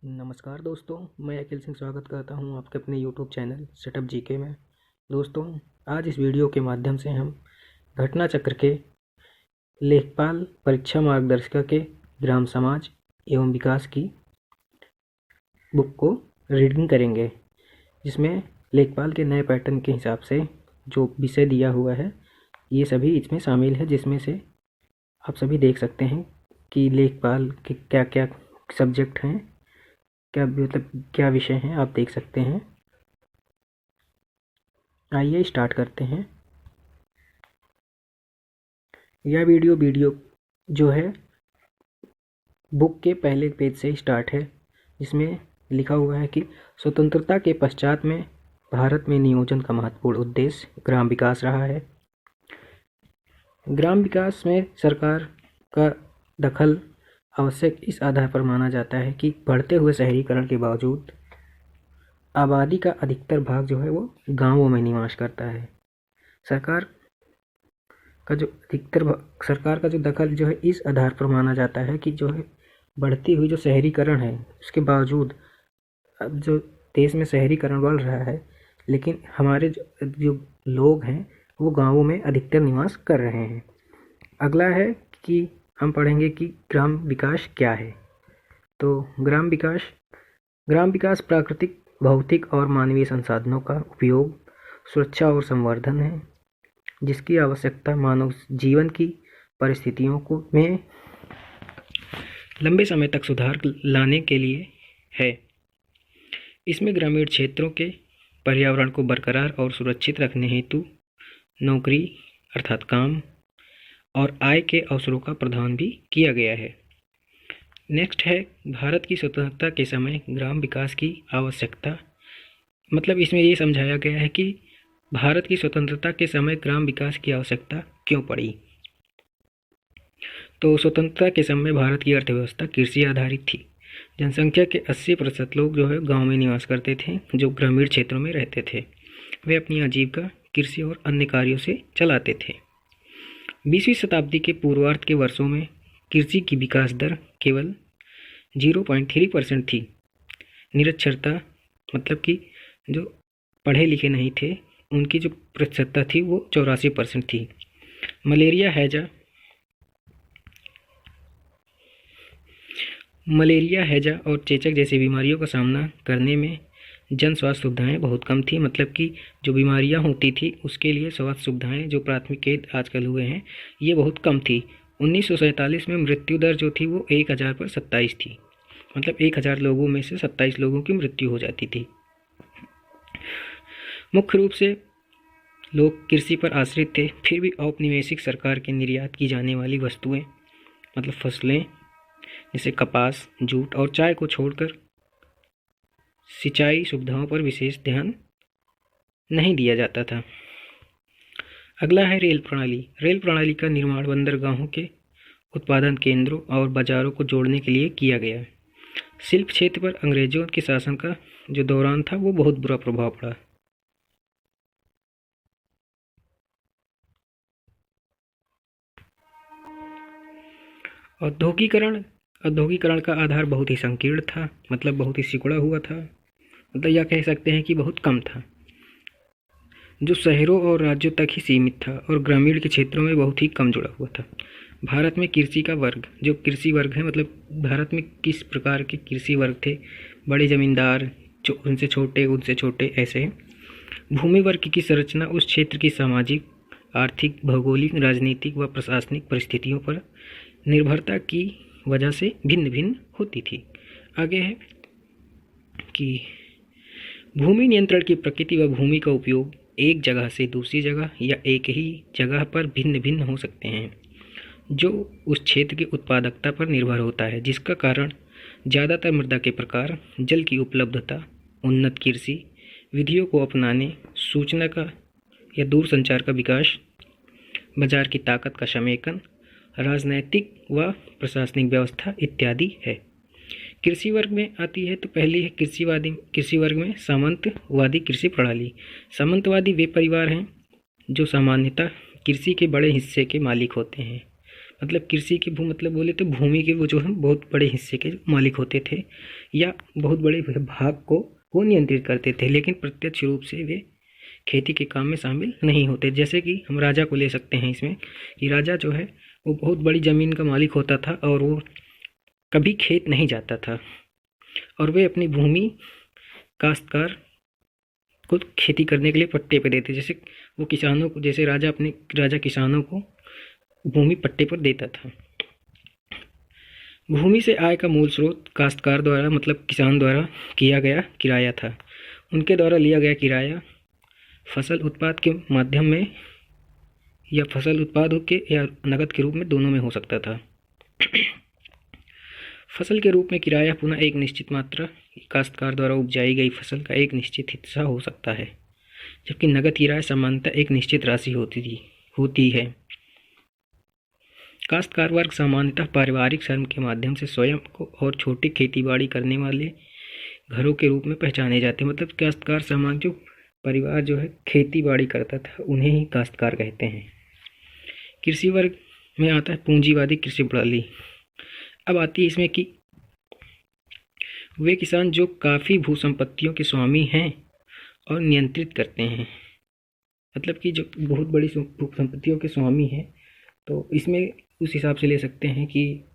नमस्कार दोस्तों, मैं अखिल सिंह स्वागत करता हूं आपके अपने यूट्यूब चैनल सेटअप जीके में। दोस्तों, आज इस वीडियो के माध्यम से हम घटना चक्र के लेखपाल परीक्षा मार्गदर्शिका के ग्राम समाज एवं विकास की बुक को रीडिंग करेंगे, जिसमें लेखपाल के नए पैटर्न के हिसाब से जो विषय दिया हुआ है ये सभी इसमें शामिल है, जिसमें से आप सभी देख सकते हैं कि लेखपाल के क्या क्या सब्जेक्ट हैं, क्या विषय हैं, आप देख सकते हैं। आइए स्टार्ट करते हैं। यह वीडियो जो है बुक के पहले पेज से स्टार्ट है, जिसमें लिखा हुआ है कि स्वतंत्रता के पश्चात में भारत में नियोजन का महत्वपूर्ण उद्देश्य ग्राम विकास रहा है। ग्राम विकास में सरकार का दखल आवश्यक इस आधार पर माना जाता है कि बढ़ते हुए शहरीकरण के बावजूद आबादी का अधिकतर भाग जो है वो गांवों में निवास करता है। सरकार का जो दखल जो है इस आधार पर माना जाता है कि जो है बढ़ती हुई जो शहरीकरण है उसके बावजूद अब जो देश में शहरीकरण बढ़ रहा है, लेकिन हमारे जो लोग हैं वो गांवों में अधिकतर निवास कर रहे हैं। अगला है कि हम पढ़ेंगे कि ग्राम विकास क्या है। तो ग्राम विकास प्राकृतिक, भौतिक और मानवीय संसाधनों का उपयोग, सुरक्षा और संवर्धन है, जिसकी आवश्यकता मानव जीवन की परिस्थितियों में लंबे समय तक सुधार लाने के लिए है। इसमें ग्रामीण क्षेत्रों के पर्यावरण को बरकरार और सुरक्षित रखने हेतु नौकरी अर्थात काम और आय के अवसरों का प्रावधान भी किया गया है। नेक्स्ट है भारत की स्वतंत्रता के समय ग्राम विकास की आवश्यकता। मतलब इसमें ये समझाया गया है कि भारत की स्वतंत्रता के समय ग्राम विकास की आवश्यकता क्यों पड़ी। तो स्वतंत्रता के समय भारत की अर्थव्यवस्था कृषि आधारित थी। जनसंख्या के 80% लोग जो है गांव में निवास करते थे, जो ग्रामीण क्षेत्रों में रहते थे। वे अपनी आजीविका कृषि और अन्य कार्यों से चलाते थे। 20वीं शताब्दी के पूर्वार्ध के वर्षों में कृषि की विकास दर केवल 0.3% थी। निरक्षरता मतलब कि जो पढ़े लिखे नहीं थे उनकी जो प्रतिशतता थी वो 84% थी। मलेरिया हैजा और चेचक जैसी बीमारियों का सामना करने में जन स्वास्थ्य सुविधाएं बहुत कम थी। मतलब कि जो बीमारियां होती थी उसके लिए स्वास्थ्य सुविधाएं जो प्राथमिक केंद्र आजकल हुए हैं ये बहुत कम थी। 1947 में मृत्यु दर जो थी वो 1000 पर 27 थी। मतलब 1000 लोगों में से 27 लोगों की मृत्यु हो जाती थी। मुख्य रूप से लोग कृषि पर आश्रित थे, फिर भी औपनिवेशिक सरकार के निर्यात की जाने वाली वस्तुएं मतलब फसलें जैसे कपास, जूट और चाय को छोड़कर सिंचाई सुविधाओं पर विशेष ध्यान नहीं दिया जाता था। अगला है रेल प्रणाली। रेल प्रणाली का निर्माण बंदरगाहों के उत्पादन केंद्रों और बाजारों को जोड़ने के लिए किया गया। शिल्प क्षेत्र पर अंग्रेजों के शासन का जो दौरान था वो बहुत बुरा प्रभाव पड़ा। औद्योगिकरण का आधार बहुत ही संकीर्ण था, मतलब बहुत ही सिकुड़ा हुआ था। मतलब यह कह सकते हैं कि बहुत कम था, जो शहरों और राज्यों तक ही सीमित था और ग्रामीण के क्षेत्रों में बहुत ही कम जुड़ा हुआ था। भारत में कृषि का वर्ग, जो कृषि वर्ग है मतलब भारत में किस प्रकार के कृषि वर्ग थे, बड़े जमींदार, उनसे छोटे ऐसे। भूमि वर्ग की संरचना उस क्षेत्र की सामाजिक, आर्थिक, भौगोलिक, राजनीतिक व प्रशासनिक परिस्थितियों पर निर्भरता की वजह से भिन्न भिन्न होती थी। आगे है कि भूमि नियंत्रण की प्रकृति व भूमि का उपयोग एक जगह से दूसरी जगह या एक ही जगह पर भिन्न भिन्न हो सकते हैं, जो उस क्षेत्र की उत्पादकता पर निर्भर होता है, जिसका कारण ज़्यादातर मृदा के प्रकार, जल की उपलब्धता, उन्नत कृषि विधियों को अपनाने, सूचना का या दूरसंचार का विकास, बाजार की ताकत का समेकन, राजनैतिक व प्रशासनिक व्यवस्था इत्यादि है। कृषि वर्ग में आती है तो पहली है कृषि वर्ग में सामंतवादी कृषि प्रणाली। सामंतवादी वे परिवार हैं जो सामान्यतः कृषि के बड़े हिस्से के मालिक होते हैं। मतलब कृषि के भू मतलब बोले तो भूमि के वो जो है बहुत बड़े हिस्से के मालिक होते थे या बहुत बड़े भाग को वो नियंत्रित करते थे, लेकिन प्रत्यक्ष रूप से वे खेती के काम में शामिल नहीं होते। जैसे कि हम राजा को ले सकते हैं इसमें, कि राजा जो है वो बहुत बड़ी ज़मीन का मालिक होता था और वो कभी खेत नहीं जाता था, और वे अपनी भूमि काश्तकार को खेती करने के लिए पट्टे पे देते। जैसे वो किसानों को, जैसे राजा किसानों को भूमि पट्टे पर देता था। भूमि से आय का मूल स्रोत काश्तकार द्वारा मतलब किसान द्वारा किया गया किराया था। उनके द्वारा लिया गया किराया फसल उत्पाद के माध्यम में या फसल उत्पाद के या नकद के रूप में, दोनों में हो सकता था। फसल के रूप में किराया पुनः एक निश्चित मात्रा काश्तकार द्वारा उपजाई गई फसल का एक निश्चित हिस्सा हो सकता है, जबकि नकद किराया सामान्यतः एक निश्चित राशि होती है। काश्तकार वर्ग सामान्यतः पारिवारिक श्रम के माध्यम से स्वयं को और छोटी खेतीबाड़ी करने वाले घरों के रूप में पहचाने जाते हैं। मतलब काश्तकार समाज जो परिवार जो है खेती बाड़ी करता था उन्हें ही काश्तकार कहते हैं। कृषि वर्ग में आता है पूंजीवादी कृषि प्रणाली। अब आती है इसमें कि वे किसान जो काफ़ी भूसंपत्तियों के स्वामी हैं और नियंत्रित करते हैं। मतलब कि जो बहुत बड़ी भूसंपत्तियों के स्वामी हैं, तो इसमें उस हिसाब से ले सकते हैं कि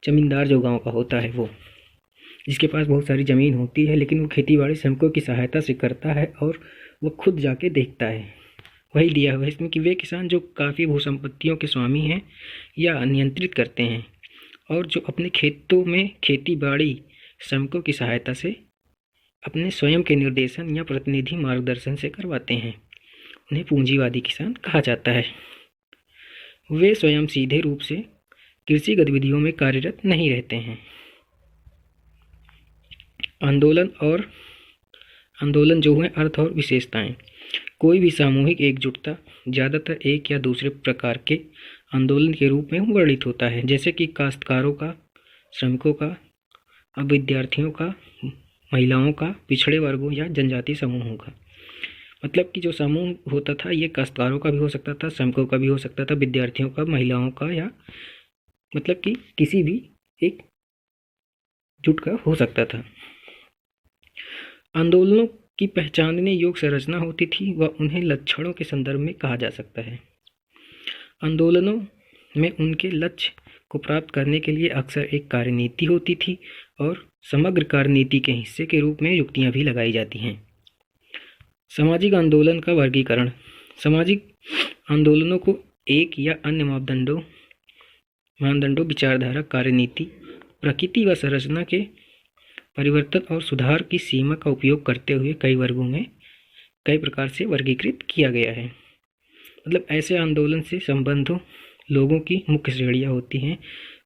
जमींदार जो गांव का होता है वो, जिसके पास बहुत सारी ज़मीन होती है, लेकिन वो खेती बाड़ी श्रमिकों की सहायता से करता है और वो खुद जाके देखता है। वही दिया हुआ है इसमें कि वे किसान जो काफ़ी भूसंपत्तियों के स्वामी हैं या नियंत्रित करते हैं और जो अपने खेतों में खेती बाड़ी श्रमिकों की सहायता से अपने स्वयं के निर्देशन या प्रतिनिधि मार्गदर्शन से करवाते हैं, उन्हें पूंजीवादी किसान कहा जाता है। वे स्वयं सीधे रूप से कृषि गतिविधियों में कार्यरत नहीं रहते हैं। आंदोलन जो है अर्थ और विशेषताएं। कोई भी सामूहिक एकजुटता ज़्यादातर एक या दूसरे प्रकार के आंदोलन के रूप में वर्णित होता है, जैसे कि काश्तकारों का, श्रमिकों का, अब विद्यार्थियों का, महिलाओं का, पिछड़े वर्गों या जनजातीय समूहों का। मतलब कि जो समूह होता था ये काश्तकारों का भी हो सकता था, श्रमिकों का भी हो सकता था, विद्यार्थियों का, महिलाओं का, या मतलब कि किसी भी एक जुट का हो सकता था। आंदोलनों की पहचानने योग्य संरचना होती थी व उन्हें लक्षणों के संदर्भ में कहा जा सकता है। आंदोलनों में उनके लक्ष्य को प्राप्त करने के लिए अक्सर एक कार्यनीति होती थी और समग्र कार्यनीति के हिस्से के रूप में युक्तियां भी लगाई जाती हैं। सामाजिक आंदोलन का वर्गीकरण। सामाजिक आंदोलनों को एक या अन्य मानदंडों, विचारधारा, कार्यनीति, प्रकृति व संरचना के परिवर्तन और सुधार की सीमा का उपयोग करते हुए कई वर्गों में कई प्रकार से वर्गीकृत किया गया है। मतलब ऐसे आंदोलन से संबंधों लोगों की मुख्य श्रेणियाँ होती हैं।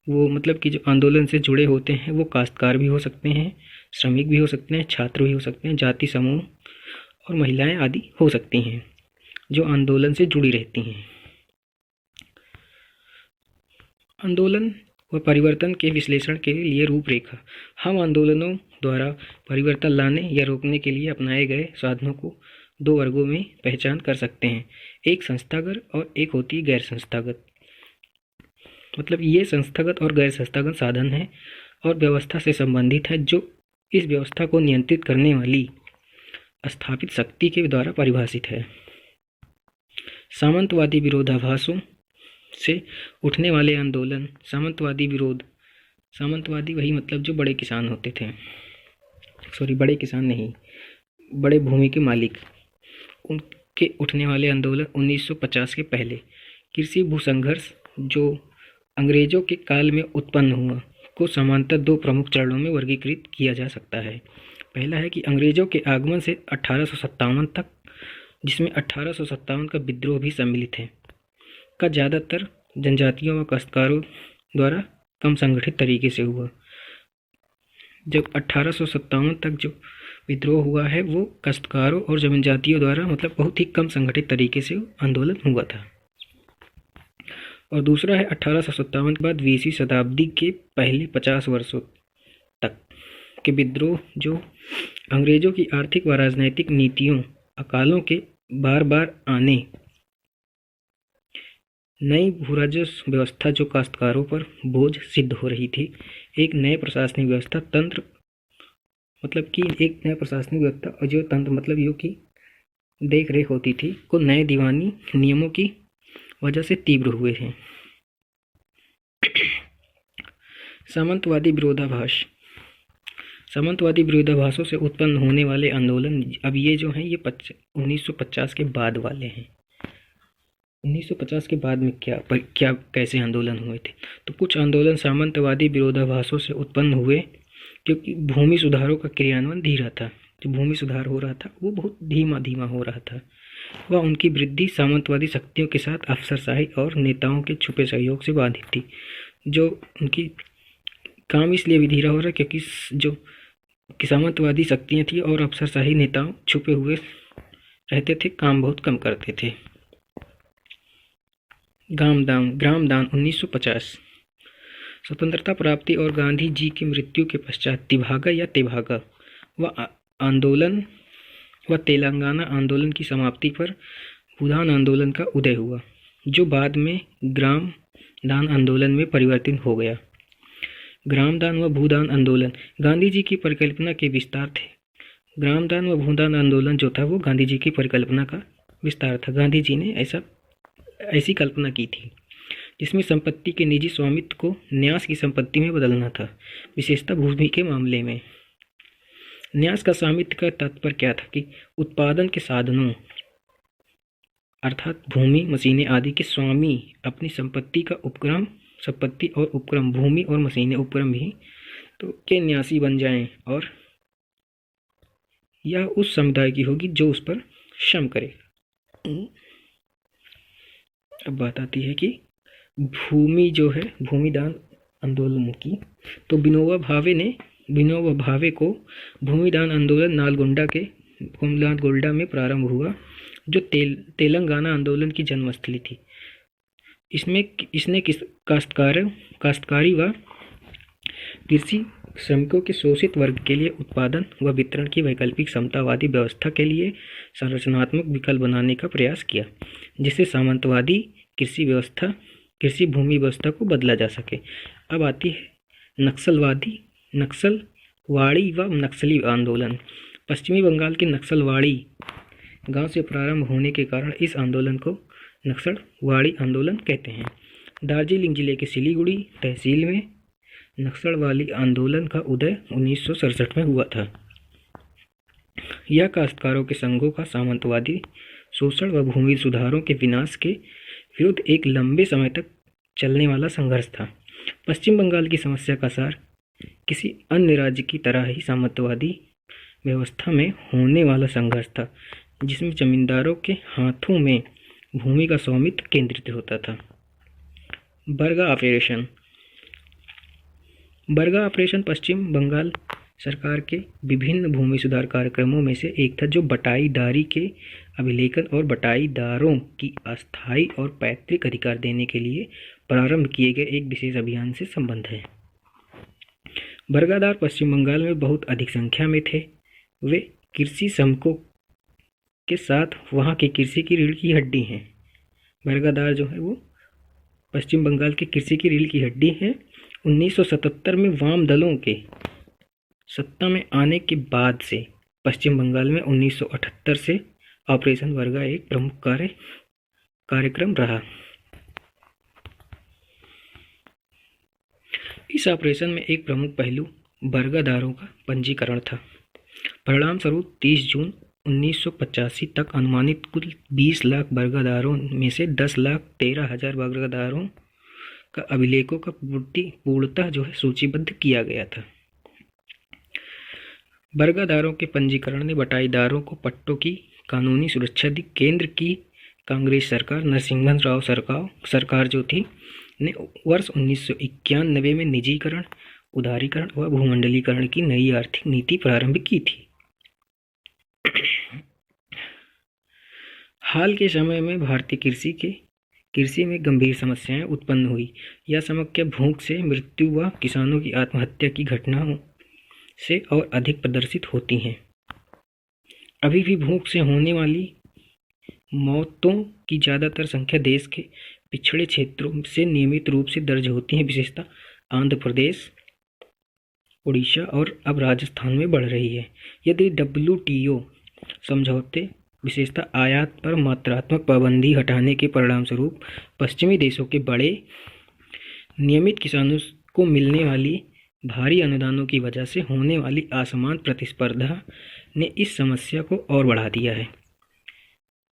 वो मतलब कि जो आंदोलन से जुड़े होते हैं वो काश्तकार भी हो सकते हैं, श्रमिक भी हो सकते हैं, छात्र भी हो सकते हैं, जाति समूह और महिलाएं आदि हो सकती हैं जो आंदोलन से जुड़ी रहती हैं। आंदोलन व परिवर्तन के विश्लेषण के लिए रूपरेखा। हम आंदोलनों द्वारा परिवर्तन लाने या रोकने के लिए अपनाए गए साधनों को दो वर्गों में पहचान कर सकते हैं, एक संस्थागत और एक होती है गैर संस्थागत। मतलब ये संस्थागत और गैर संस्थागत साधन है और व्यवस्था से संबंधित है जो इस व्यवस्था को नियंत्रित करने वाली स्थापित शक्ति के द्वारा परिभाषित है। सामंतवादी विरोधाभासों से उठने वाले आंदोलन। सामंतवादी वही मतलब जो बड़े किसान होते थे, बड़े किसान नहीं, बड़े भूमि के मालिक, उनके उठने वाले आंदोलन 1950 के पहले। कृषि भूसंघर्ष जो अंग्रेजों के काल में उत्पन्न हुआ को समांतर दो प्रमुख चरणों में वर्गीकृत किया जा सकता है। पहला है कि अंग्रेजों के आगमन से 1857 तक, जिसमें 1857 का विद्रोह भी सम्मिलित है, का ज़्यादातर जनजातियों व काश्तकारों द्वारा कम संगठित तरीके से हुआ। जब 1857 तक जो विद्रोह हुआ है वो काश्तकारों और जनजातियों द्वारा मतलब बहुत ही कम संगठित तरीके से आंदोलन हुआ था। और दूसरा है 1857 के बाद 20वीं शताब्दी के पहले 50 वर्षों तक के विद्रोह जो अंग्रेजों की आर्थिक व राजनैतिक नीतियों, अकालों के बार बार आने, नई भूराजस्व व्यवस्था जो काश्तकारों पर बोझ सिद्ध हो रही थी, एक नए प्रशासनिक व्यवस्था तंत्र मतलब कि एक नया प्रशासनिक व्यवस्था और जो तंत्र मतलब यो की देख रेख होती थी को नए दीवानी नियमों की वजह से तीव्र हुए हैं। सामंतवादी विरोधाभास। सामंतवादी विरोधाभासों से उत्पन्न होने वाले आंदोलन अब ये जो हैं ये 1950 के बाद वाले हैं। 1950 के बाद में क्या कैसे आंदोलन हुए थे? तो कुछ आंदोलन सामंतवादी विरोधाभासों से उत्पन्न हुए क्योंकि भूमि सुधारों का क्रियान्वयन धीरा था। जो भूमि सुधार हो रहा था वो बहुत धीमा हो रहा था। वह उनकी वृद्धि सामंतवादी शक्तियों के साथ अफसरशाही और नेताओं के छुपे सहयोग से बाधित थी। जो उनकी काम इसलिए भी धीरा हो रहा क्योंकि जो सामंतवादी शक्तियाँ थी और अफसरशाही नेताओं छुपे हुए रहते थे, काम बहुत कम करते थे। ग्रामदान 1950। स्वतंत्रता प्राप्ति और गांधी जी की मृत्यु के पश्चात तिभागा या तेभागा व तेलंगाना आंदोलन की समाप्ति पर भूदान आंदोलन का उदय हुआ, जो बाद में ग्राम दान आंदोलन में परिवर्तित हो गया। ग्रामदान व भूदान आंदोलन गांधी जी की परिकल्पना के विस्तार थे। ग्रामदान व भूदान आंदोलन जो था वो गांधी जी की परिकल्पना का विस्तार था। गांधी जी ने ऐसी कल्पना की थी जिसमें संपत्ति के निजी स्वामित्व को न्यास की संपत्ति में बदलना था, विशेषतः भूमि के मामले में। न्यास का स्वामित्व का तात्पर्य क्या था कि उत्पादन के साधनों अर्थात भूमि, मशीनें आदि के स्वामी अपनी संपत्ति और उपक्रम भूमि और मशीनें उपक्रम भी तो के न्यासी बन जाएं और यह उस समुदाय की होगी जो उस पर श्रम करे। अब बात आती है कि भूमि जो है भूमिदान आंदोलन की, तो विनोबा भावे को भूमिदान आंदोलन नालगोंडा में प्रारंभ हुआ, जो तेलंगाना आंदोलन की जन्मस्थली थी। इसने काश्तकारी व कृषि श्रमिकों के शोषित वर्ग के लिए उत्पादन व वितरण की वैकल्पिक समतावादी व्यवस्था के लिए संरचनात्मक विकल्प बनाने का प्रयास किया, जिससे सामंतवादी कृषि भूमि व्यवस्था को बदला जा सके। अब आती है नक्सलवाड़ी व नक्सली आंदोलन। पश्चिमी बंगाल के नक्सलवाड़ी गांव से प्रारंभ होने के कारण इस आंदोलन को नक्सलवाड़ी आंदोलन कहते हैं। दार्जिलिंग जिले के सिलीगुड़ी तहसील में नक्सलवाड़ी आंदोलन का उदय 1967 में हुआ था। यह काश्तकारों के संघों का सामंतवादी शोषण व भूमि सुधारों के विनाश के विरुद्ध एक लंबे समय तक चलने वाला संघर्ष था। पश्चिम बंगाल की समस्या का सार किसी अन्य राज्य की तरह ही सामंतवादी व्यवस्था में होने वाला संघर्ष था, जिसमें जमींदारों के हाथों में भूमि का स्वामित्व केंद्रित होता था। बरगा ऑपरेशन पश्चिम बंगाल सरकार के विभिन्न भूमि सुधार कार्यक्रमों में से एक था, जो बटाईदारी के अभिलेखन और बटाईदारों की अस्थायी और पैतृक अधिकार देने के लिए प्रारंभ किए गए एक विशेष अभियान से संबंध है। बरगादार पश्चिम बंगाल में बहुत अधिक संख्या में थे। वे कृषि श्रमिकों के साथ वहाँ की कृषि की रीढ़ की हड्डी हैं। बरगादार जो है वो पश्चिम बंगाल की कृषि की रीढ़ की हड्डी है। 1977 में वाम दलों के सत्ता में आने के बाद से पश्चिम बंगाल में 1978 से ऑपरेशन बरगा एक प्रमुख कार्यक्रम रहा। इस ऑपरेशन में एक प्रमुख पहलू बरगादारों का पंजीकरण था। परिणाम स्वरूप 30 जून 1985 तक अनुमानित कुल 20 लाख बरगादारों में से 10,13,000 बरगादारों का अभिलेखों का पूर्णतः जो है सूचीबद्ध किया गया था। बरगादारों के पंजीकरण ने बटाईदारों को पट्टों की कानूनी सुरक्षा दी। केंद्र की कांग्रेस सरकार नरसिम्हा राव सरकार जो थी ने वर्ष 1991 में निजीकरण, उदारीकरण व भूमंडलीकरण की नई आर्थिक नीति प्रारंभ की थी। हाल के समय में भारतीय कृषि में गंभीर समस्याएं उत्पन्न हुई। यह समस्या भूख से मृत्यु व किसानों की आत्महत्या की घटनाओं से और अधिक प्रदर्शित होती हैं। अभी भी भूख से होने वाली मौतों की ज़्यादातर संख्या देश के पिछड़े क्षेत्रों से नियमित रूप से दर्ज होती हैं, विशेषतः आंध्र प्रदेश, उड़ीसा और अब राजस्थान में बढ़ रही है। यदि WTO समझौते विशेषतः आयात पर मात्रात्मक पाबंदी हटाने के परिणामस्वरूप पश्चिमी देशों के बड़े नियमित किसानों को मिलने वाली भारी अनुदानों की वजह से होने वाली असमान प्रतिस्पर्धा ने इस समस्या को और बढ़ा दिया है।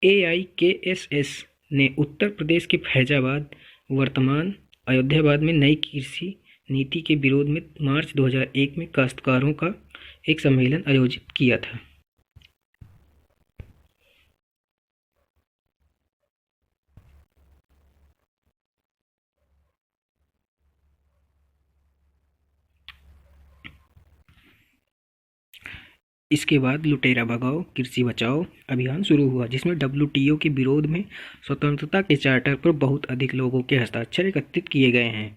AIKSS ने उत्तर प्रदेश के फैजाबाद, वर्तमान अयोध्याबाद में नई कृषि नीति के विरोध में मार्च 2001 में काश्तकारों का एक सम्मेलन आयोजित किया था। इसके बाद लुटेरा भगाओ कृषि बचाओ अभियान शुरू हुआ, जिसमें WTO के विरोध में स्वतंत्रता के चार्टर पर बहुत अधिक लोगों के हस्ताक्षर एकत्रित किए गए हैं।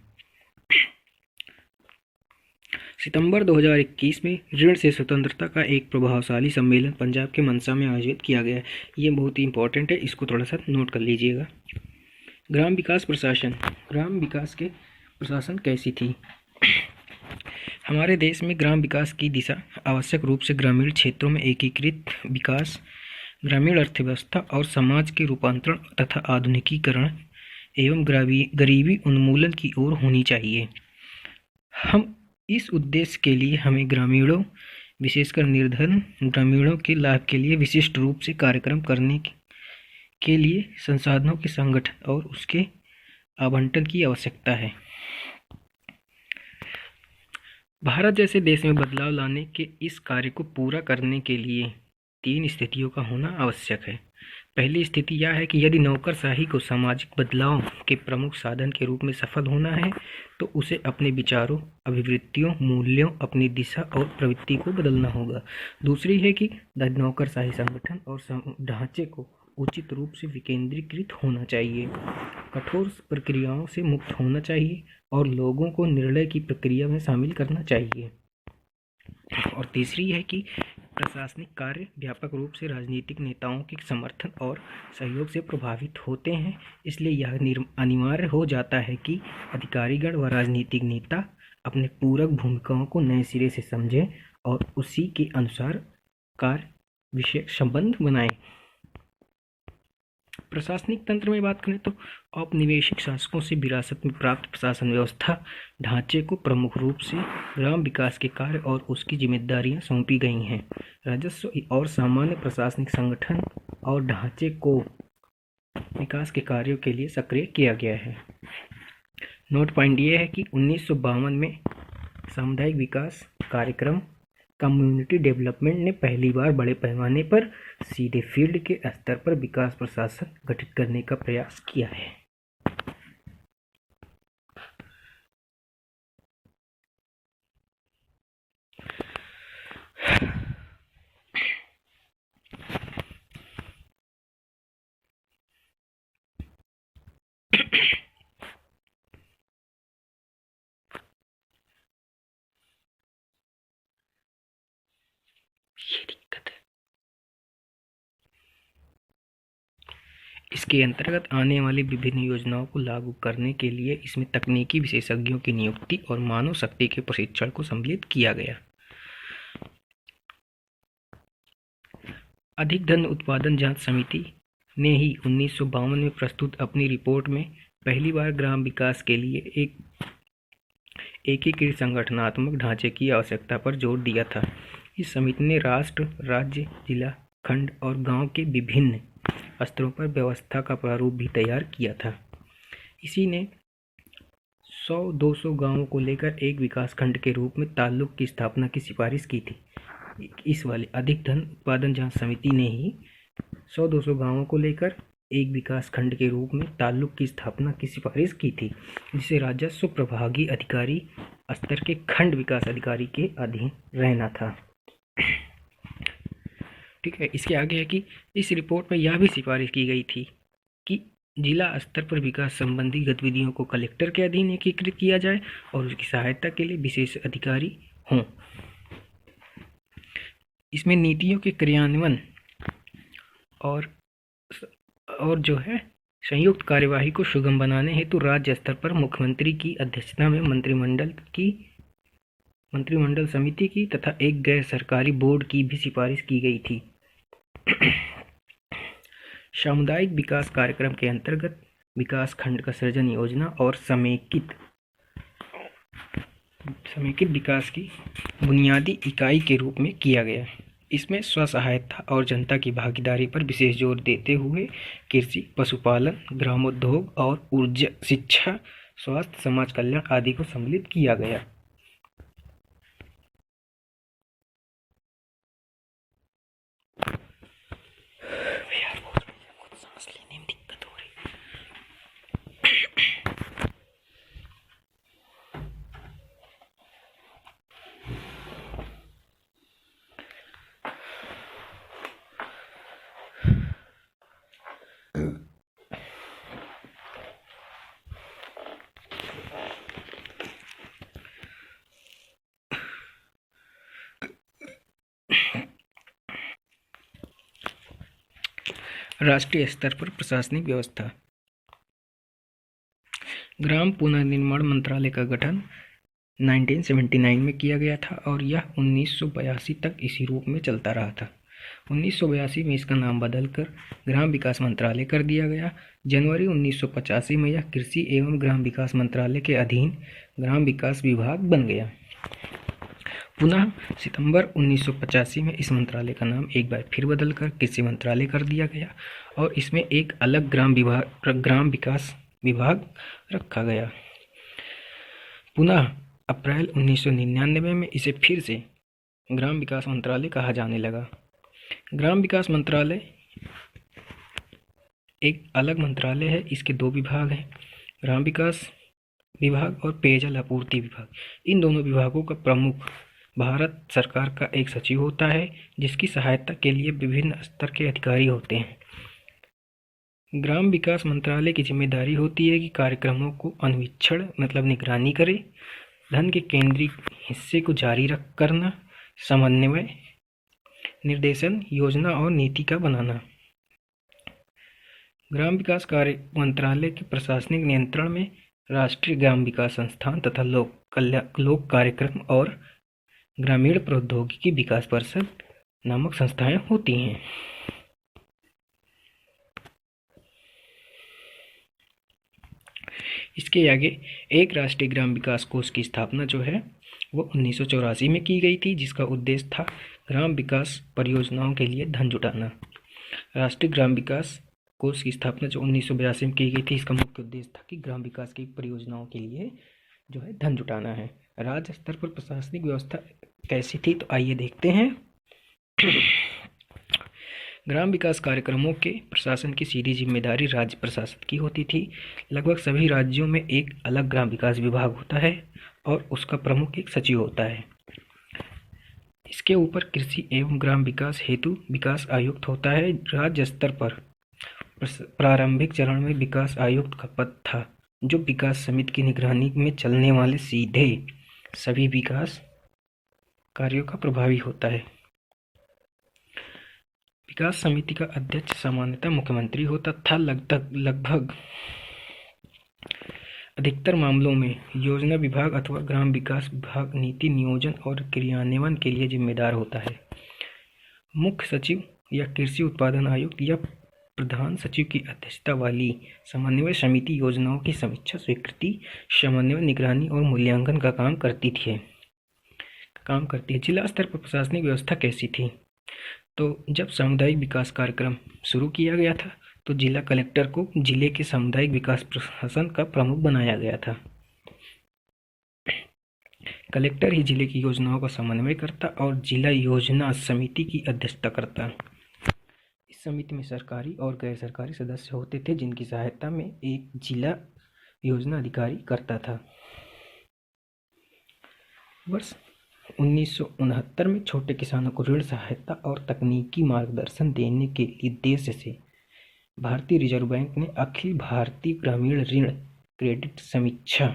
सितंबर 2021 में ऋण से स्वतंत्रता का एक प्रभावशाली सम्मेलन पंजाब के मनसा में आयोजित किया गया। ये बहुत ही इंपॉर्टेंट है, इसको थोड़ा सा नोट कर लीजिएगा। ग्राम विकास प्रशासन, ग्राम विकास के प्रशासन कैसी थी? हमारे देश में ग्राम विकास की दिशा आवश्यक रूप से ग्रामीण क्षेत्रों में एकीकृत विकास, ग्रामीण अर्थव्यवस्था और समाज के रूपांतरण तथा आधुनिकीकरण एवं गरीबी उन्मूलन की ओर होनी चाहिए। हम इस उद्देश्य के लिए हमें ग्रामीणों, विशेषकर निर्धन ग्रामीणों के लाभ के लिए विशिष्ट रूप से कार्यक्रम करने के लिए संसाधनों के संगठन और उसके आवंटन की आवश्यकता है। भारत जैसे देश में बदलाव लाने के इस कार्य को पूरा करने के लिए 3 स्थितियों का होना आवश्यक है। पहली स्थिति यह है कि यदि नौकरशाही को सामाजिक बदलाव के प्रमुख साधन के रूप में सफल होना है तो उसे अपने विचारों, अभिवृत्तियों, मूल्यों, अपनी दिशा और प्रवृत्ति को बदलना होगा। दूसरी है कि नौकरशाही संगठन और ढांचे को उचित रूप से विकेंद्रीकृत होना चाहिए, कठोर प्रक्रियाओं से मुक्त होना चाहिए और लोगों को निर्णय की प्रक्रिया में शामिल करना चाहिए। और तीसरी है कि प्रशासनिक कार्य व्यापक रूप से राजनीतिक नेताओं के समर्थन और सहयोग से प्रभावित होते हैं, इसलिए यह अनिवार्य हो जाता है कि अधिकारीगण व राजनीतिक नेता अपने पूरक भूमिकाओं को नए सिरे से समझें और उसी के अनुसार कार्य विषय संबंध बनाएं। प्रशासनिक तंत्र में बात करें तो औपनिवेशिक शासकों से विरासत में प्राप्त प्रशासन व्यवस्था ढांचे को प्रमुख रूप से ग्राम विकास के कार्य और उसकी जिम्मेदारियां सौंपी गई हैं। राजस्व और सामान्य प्रशासनिक संगठन और ढांचे को विकास के कार्यों के लिए सक्रिय किया गया है। नोट पॉइंट ये है कि 1952 में सामुदायिक विकास कार्यक्रम कम्युनिटी डेवलपमेंट ने पहली बार बड़े पैमाने पर सीधे फील्ड के स्तर पर विकास प्रशासन गठित करने का प्रयास किया है। इसके अंतर्गत आने वाली विभिन्न योजनाओं को लागू करने के लिए इसमें तकनीकी विशेषज्ञों की नियुक्ति और मानव शक्ति के प्रशिक्षण को सम्मिलित किया गया। अधिक धन उत्पादन जांच समिति ने ही 1952 में प्रस्तुत अपनी रिपोर्ट में पहली बार ग्राम विकास के लिए एक एकीकृत संगठनात्मक ढांचे की आवश्यकता पर जोर दिया था। इस समिति ने राष्ट्र, राज्य, जिला, खंड और गांव के विभिन्न स्तरों पर व्यवस्था का प्रारूप भी तैयार किया था। इसी ने 100-200 गांवों को लेकर एक विकास खंड के रूप में ताल्लुक की स्थापना की सिफारिश की थी। इस वाली अधिक धन उत्पादन जांच समिति ने ही 100-200 गांवों को लेकर एक विकास खंड के रूप में ताल्लुक की स्थापना की सिफारिश की थी, जिसे राजस्व प्रभागी अधिकारी स्तर के खंड विकास अधिकारी के अधीन रहना था। ठीक है, इसके आगे है कि इस रिपोर्ट में यह भी सिफारिश की गई थी कि जिला स्तर पर विकास संबंधी गतिविधियों को कलेक्टर के अधीन एकीकृत किया जाए और उसकी सहायता के लिए विशेष अधिकारी हों। इसमें नीतियों के क्रियान्वयन और जो है संयुक्त कार्यवाही को सुगम बनाने हेतु राज्य स्तर पर मुख्यमंत्री की अध्यक्षता में मंत्रिमंडल समिति की तथा एक गैर सरकारी बोर्ड की भी सिफारिश की गई थी। सामुदायिक विकास कार्यक्रम के अंतर्गत विकास खंड का सृजन योजना और समेकित विकास की बुनियादी इकाई के रूप में किया गया। इसमें स्व-सहायता और जनता की भागीदारी पर विशेष जोर देते हुए कृषि, पशुपालन, ग्रामोद्योग और ऊर्जा, शिक्षा, स्वास्थ्य, समाज कल्याण आदि को सम्मिलित किया गया। राष्ट्रीय स्तर पर प्रशासनिक व्यवस्था। ग्राम पुनर्निर्माण मंत्रालय का गठन 1979 में किया गया था और यह 1982 तक इसी रूप में चलता रहा था। 1982 में इसका नाम बदलकर ग्राम विकास मंत्रालय कर दिया गया। जनवरी 1985 में यह कृषि एवं ग्राम विकास मंत्रालय के अधीन ग्राम विकास विभाग बन गया। पुनः सितंबर 1985 में इस मंत्रालय का नाम एक बार फिर बदलकर कृषि मंत्रालय कर दिया गया और इसमें एक अलग ग्राम विकास विभाग रखा गया। पुनः अप्रैल 1999 में इसे फिर से ग्राम विकास मंत्रालय कहा जाने लगा। ग्राम विकास मंत्रालय एक अलग मंत्रालय है। इसके दो विभाग हैं, ग्राम विकास विभाग और पेयजल आपूर्ति विभाग। इन दोनों विभागों का प्रमुख भारत सरकार का एक सचिव होता है, जिसकी सहायता के लिए विभिन्न स्तर के अधिकारी होते हैं। ग्राम विकास मंत्रालय की जिम्मेदारी होती है कि कार्यक्रमों को अनुवीक्षण मतलब निगरानी करे, धन के केंद्रीय हिस्से को जारी करना, समन्वय, निर्देशन, योजना और नीति का बनाना। ग्राम विकास कार्य मंत्रालय के प्रशासनिक नियंत्रण में राष्ट्रीय ग्राम विकास संस्थान तथा लोक कार्यक्रम और ग्रामीण प्रौद्योगिकी विकास परिषद नामक संस्थाएं होती हैं। इसके आगे एक राष्ट्रीय ग्राम विकास कोष की स्थापना जो है वो 1984 में की गई थी, जिसका उद्देश्य था ग्राम विकास परियोजनाओं के लिए धन जुटाना। राष्ट्रीय ग्राम विकास कोष की स्थापना जो 1982 में की गई थी, इसका मुख्य उद्देश्य था कि ग्राम विकास की परियोजनाओं के लिए जो है धन जुटाना है। राज्य स्तर पर प्रशासनिक व्यवस्था कैसी थी, तो आइए देखते हैं। ग्राम विकास कार्यक्रमों के प्रशासन की सीधी जिम्मेदारी राज्य प्रशासन की होती थी। लगभग सभी राज्यों में एक अलग ग्राम विकास विभाग होता है और उसका प्रमुख एक सचिव होता है। इसके ऊपर कृषि एवं ग्राम विकास हेतु विकास आयुक्त होता है। राज्य स्तर पर प्रारंभिक चरण में विकास आयुक्त का पद था, जो विकास समिति की निगरानी में चलने वाले सीधे सभी विकास कार्यों का प्रभावी होता है। विकास समिति का अध्यक्ष सामान्यतः मुख्यमंत्री होता था। लगभग अधिकतर मामलों में योजना विभाग अथवा ग्राम विकास विभाग नीति नियोजन और क्रियान्वयन के लिए जिम्मेदार होता है। मुख्य सचिव या कृषि उत्पादन आयुक्त या प्रधान सचिव की अध्यक्षता वाली समन्वय समिति योजनाओं की समीक्षा, स्वीकृति, समन्वय, निगरानी और मूल्यांकन का काम करती है। जिला स्तर पर प्रशासनिक व्यवस्था कैसी थी, तो जब सामुदायिक विकास कार्यक्रम शुरू किया गया था तो जिला कलेक्टर को जिले के सामुदायिक विकास प्रशासन का प्रमुख बनाया गया था। कलेक्टर ही जिले की योजनाओं का समन्वय करता और जिला योजना समिति की अध्यक्षता करता। इस समिति में सरकारी और गैर सरकारी सदस्य होते थे, जिनकी सहायता में एक जिला योजना अधिकारी करता था। वर्ष 1969 में छोटे किसानों को ऋण सहायता और तकनीकी मार्गदर्शन देने के उद्देश्य से भारतीय रिजर्व बैंक ने अखिल भारतीय ग्रामीण ऋण क्रेडिट समीक्षा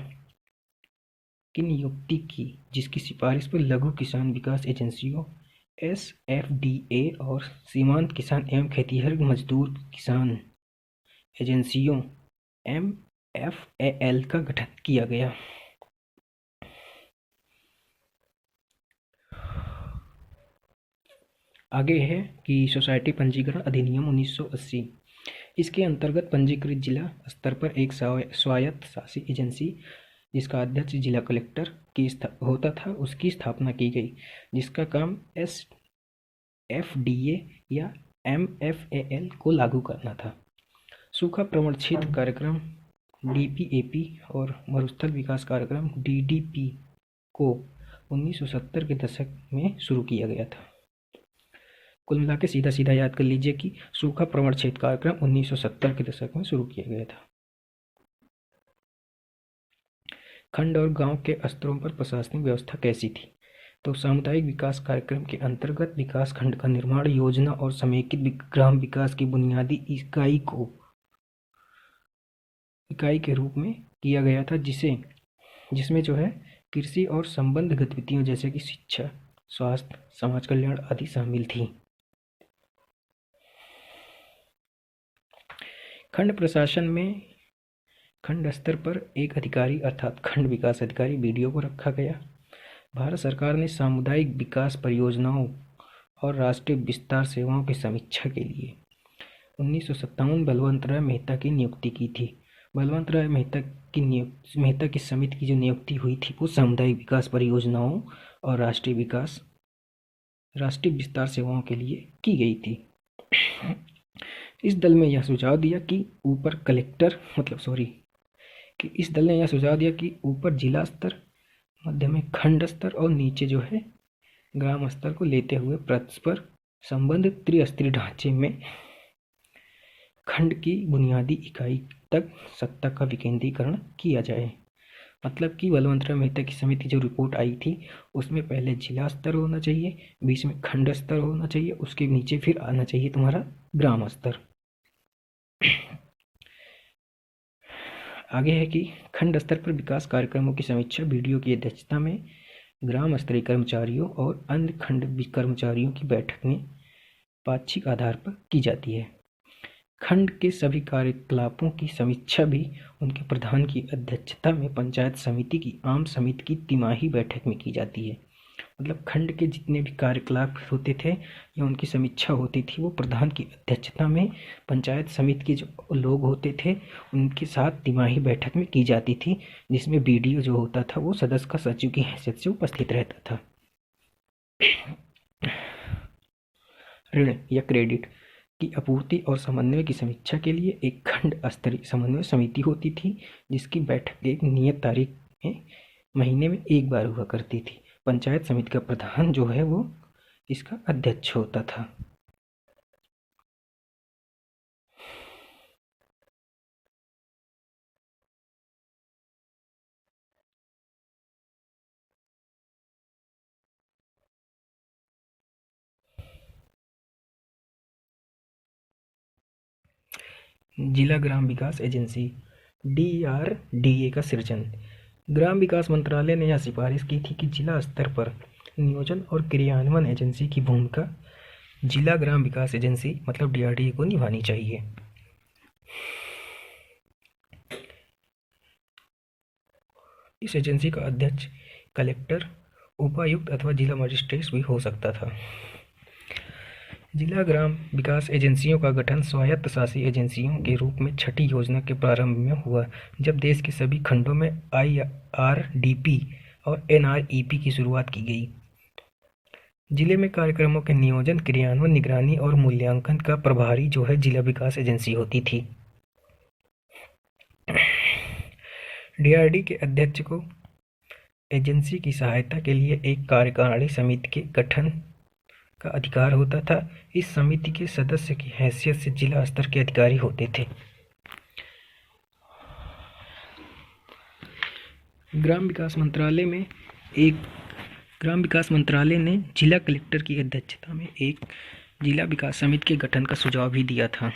की नियुक्ति की, जिसकी सिफारिश पर लघु किसान विकास एजेंसियों SFDA और सीमांत किसान एवं खेतिहर मजदूर किसान एजेंसियों MFAL का गठन किया गया। आगे है कि सोसाइटी पंजीकरण अधिनियम 1980। इसके अंतर्गत पंजीकृत जिला स्तर पर एक स्वायत्त शासी एजेंसी जिसका अध्यक्ष जिला कलेक्टर की होता था उसकी स्थापना की गई, जिसका काम SFDA या MFAL को लागू करना था। सूखा प्रवण क्षेत्र कार्यक्रम DPAP और मरुस्थल विकास कार्यक्रम DDP को 1970 के दशक में शुरू किया गया था। कुल मिला के सीधा सीधा याद कर लीजिए कि सूखा प्रवण क्षेत्र कार्यक्रम 1970 के दशक में शुरू किया गया था। खंड और गांव के स्तरों पर प्रशासनिक व्यवस्था कैसी थी? तो सामुदायिक विकास कार्यक्रम के अंतर्गत विकास खंड का निर्माण योजना और समेकित ग्राम विकास की बुनियादी इकाई के रूप में किया गया था, जिसमें जो है कृषि और संबद्ध गतिविधियों जैसे कि शिक्षा, स्वास्थ्य, समाज कल्याण आदि शामिल थी। खंड प्रशासन में खंड स्तर पर एक अधिकारी अर्थात खंड विकास अधिकारी BDO को रखा गया। भारत सरकार ने सामुदायिक विकास परियोजनाओं और राष्ट्रीय विस्तार सेवाओं की समीक्षा के लिए 1957 बलवंत राय मेहता की नियुक्ति की थी। बलवंत राय मेहता की समिति की जो नियुक्ति हुई थी वो सामुदायिक विकास परियोजनाओं और राष्ट्रीय विस्तार सेवाओं के लिए की गई थी। इस दल ने यह सुझाव दिया कि ऊपर जिला स्तर, मध्य में खंड स्तर और नीचे जो है ग्राम स्तर को लेते हुए परस्पर संबंधित त्रिस्तरीय ढांचे में खंड की बुनियादी इकाई तक सत्ता का विकेंद्रीकरण किया जाए। मतलब कि बलवंत राय मेहता की समिति जो रिपोर्ट आई थी उसमें पहले जिला स्तर होना चाहिए, बीच में खंड स्तर होना चाहिए, उसके नीचे फिर आना चाहिए तुम्हारा ग्राम स्तर। आगे है कि खंड स्तर पर विकास कार्यक्रमों की समीक्षा BDO की अध्यक्षता में ग्राम स्तरीय कर्मचारियों और अन्य खंड कर्मचारियों की बैठक में पाक्षिक आधार पर की जाती है। खंड के सभी कार्यकलापों की समीक्षा भी उनके प्रधान की अध्यक्षता में पंचायत समिति की आम समिति की तिमाही बैठक में की जाती है। मतलब खंड के जितने भी कार्यकलाप होते थे या उनकी समीक्षा होती थी वो प्रधान की अध्यक्षता में पंचायत समिति के जो लोग होते थे उनके साथ तिमाही बैठक में की जाती थी, जिसमें BDO जो होता था वो सदस्य का सचिव की हैसियत से उपस्थित रहता था। ऋण या क्रेडिट की आपूर्ति और समन्वय की समीक्षा के लिए एक खंड स्तरीय समन्वय समिति होती थी, जिसकी बैठक एक नियत तारीख में महीने में एक बार हुआ करती थी। पंचायत समिति का प्रधान जो है वो इसका अध्यक्ष होता था। जिला ग्राम विकास एजेंसी DRDA का सृजन। ग्राम विकास मंत्रालय ने यह सिफारिश की थी कि जिला स्तर पर नियोजन और क्रियान्वयन एजेंसी की भूमिका जिला ग्राम विकास एजेंसी मतलब DRDA को निभानी चाहिए। इस एजेंसी का अध्यक्ष कलेक्टर, उपायुक्त अथवा जिला मजिस्ट्रेट भी हो सकता था। जिला ग्राम विकास एजेंसियों का गठन स्वायत्त शासी एजेंसियों के रूप में छठी योजना के प्रारंभ में हुआ, जब देश के सभी खंडों में IRDP और NREP की शुरुआत की गई। जिले में कार्यक्रमों के नियोजन, क्रियान्वयन, निगरानी और मूल्यांकन का प्रभारी जो है जिला विकास एजेंसी होती थी। DRD के अध्यक्ष को एजेंसी की सहायता के लिए एक कार्यकारिणी समिति के गठन का अधिकार होता था। इस समिति के सदस्य की हैसियत से जिला स्तर के अधिकारी होते थे। ग्राम विकास मंत्रालय ने जिला कलेक्टर की अध्यक्षता में एक जिला विकास समिति के गठन का सुझाव भी दिया था।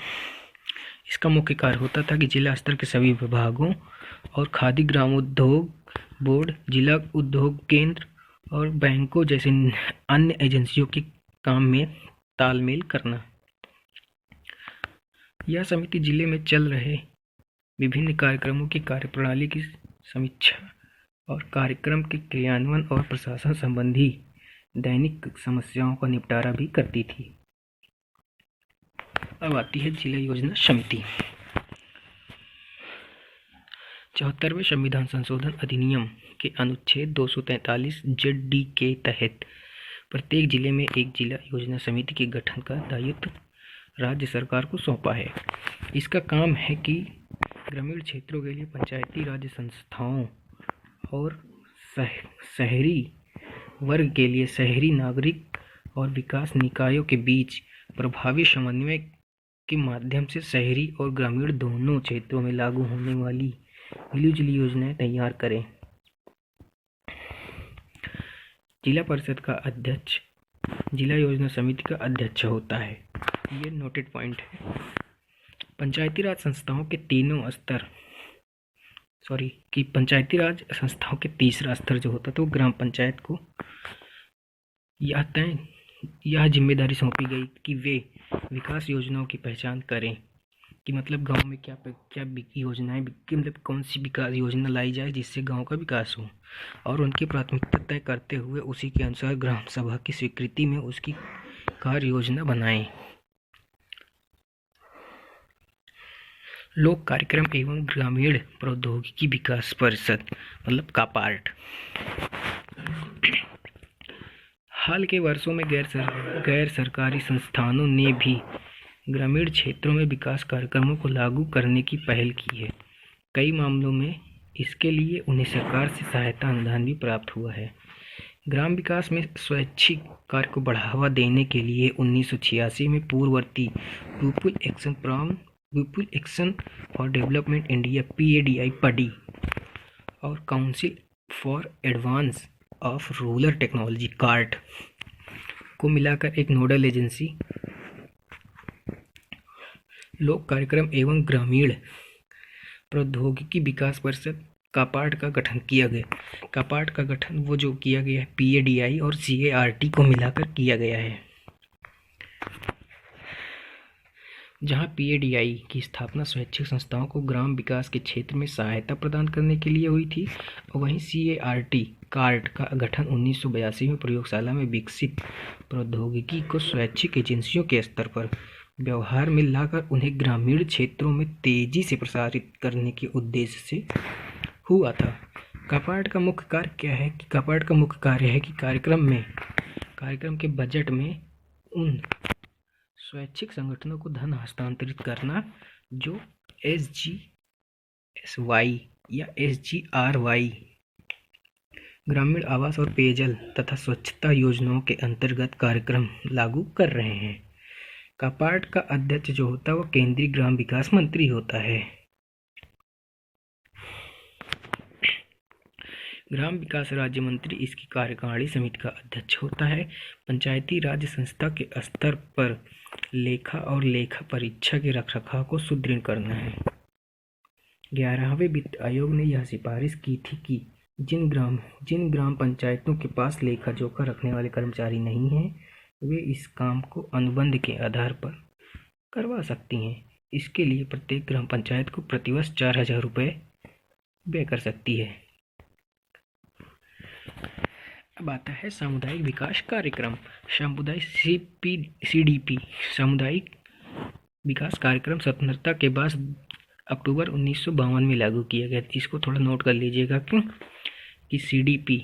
इसका मुख्य कार्य होता था कि जिला स्तर के सभी विभागों और खादी ग्रामोद्योग बोर्ड, जिला उद्योग केंद्र और बैंकों जैसे अन्य एजेंसियों के काम में तालमेल करना। यह समिति जिले में चल रहे विभिन्न कार्यक्रमों की कार्यप्रणाली की समीक्षा और कार्यक्रम के क्रियान्वयन और प्रशासन संबंधी दैनिक समस्याओं का निपटारा भी करती थी। अब आती है जिला योजना समिति। 74वें संविधान संशोधन अधिनियम के अनुच्छेद 243 ZD के तहत प्रत्येक जिले में एक जिला योजना समिति के गठन का दायित्व राज्य सरकार को सौंपा है। इसका काम है कि ग्रामीण क्षेत्रों के लिए पंचायती राज संस्थाओं और शहरी वर्ग के लिए शहरी नागरिक और विकास निकायों के बीच प्रभावी समन्वय के माध्यम से शहरी और ग्रामीण दोनों क्षेत्रों में लागू होने वाली मिलीजुली योजनाएं तैयार करें। जिला परिषद का अध्यक्ष जिला योजना समिति का अध्यक्ष होता है। ये नोटेड पॉइंट है। पंचायती राज संस्थाओं के पंचायती राज संस्थाओं के तीसरा स्तर जो होता था वो ग्राम पंचायत को यह जिम्मेदारी सौंपी गई कि वे विकास योजनाओं की पहचान करें कि मतलब गांव में क्या योजनाएं मतलब कौन सी विकास योजना लाई जाए जिससे गांव का विकास हो, और उनकी प्राथमिकता तय करते हुए उसी के अनुसार ग्राम सभा की स्वीकृति में उसकी कार्य योजना बनाएं। लोक कार्यक्रम एवं ग्रामीण प्रौद्योगिकी विकास परिषद मतलब कापार्ट। हाल के वर्षों में गैर सरकारी संस्थानों ने भी ग्रामीण क्षेत्रों में विकास कार्यक्रमों को लागू करने की पहल की है। कई मामलों में इसके लिए उन्हें सरकार से सहायता अनुदान भी प्राप्त हुआ है। ग्राम विकास में स्वैच्छिक कार्य को बढ़ावा देने के लिए 1986 में पूर्ववर्ती people action for development India PADI पडी और council for advance of rural technology cart को मिलाकर एक नोडल एजेंसी लोक कार्यक्रम एवं ग्रामीण प्रौद्योगिकी विकास परिषद कापार्ट का गठन किया गया। कापार्ट का गठन वो जो किया गया है PADI और CART को मिलाकर किया गया है। जहां PADI की स्थापना स्वैच्छिक संस्थाओं को ग्राम विकास के क्षेत्र में सहायता प्रदान करने के लिए हुई थी, और वहीं CART का गठन 1982 में प्रयोगशाला में विकसित प्रौद्योगिकी को स्वैच्छिक एजेंसियों के स्तर पर व्यवहार में लाकर उन्हें ग्रामीण क्षेत्रों में तेजी से प्रसारित करने के उद्देश्य से हुआ था। कापार्ट का मुख्य कार्य क्या है कि कार्यक्रम के बजट में उन स्वैच्छिक संगठनों को धन हस्तांतरित करना जो SGSY या SGRY ग्रामीण आवास और पेयजल तथा स्वच्छता योजनाओं के अंतर्गत कार्यक्रम लागू कर रहे हैं। कापार्ट का अध्यक्ष जो होता है वो केंद्रीय ग्राम विकास मंत्री होता है। ग्राम विकास राज्य मंत्री इसकी कार्यकारिणी समिति का अध्यक्ष होता है। पंचायती राज संस्था के स्तर पर लेखा और लेखा परीक्षा के रखरखाव को सुदृढ़ करना है। 11वें वित्त आयोग ने यह सिफारिश की थी कि जिन ग्राम पंचायतों के पास लेखा जोखा रखने वाले कर्मचारी नहीं हैं वे इस काम को अनुबंध के आधार पर करवा सकती हैं। इसके लिए प्रत्येक ग्राम पंचायत को प्रतिवर्ष 4000 रुपये व्यय कर सकती है। अब आता है सामुदायिक विकास कार्यक्रम। CDP सामुदायिक विकास कार्यक्रम स्वतंत्रता के बाद अक्टूबर 1952 में लागू किया गया। इसको थोड़ा नोट कर लीजिएगा कि CDP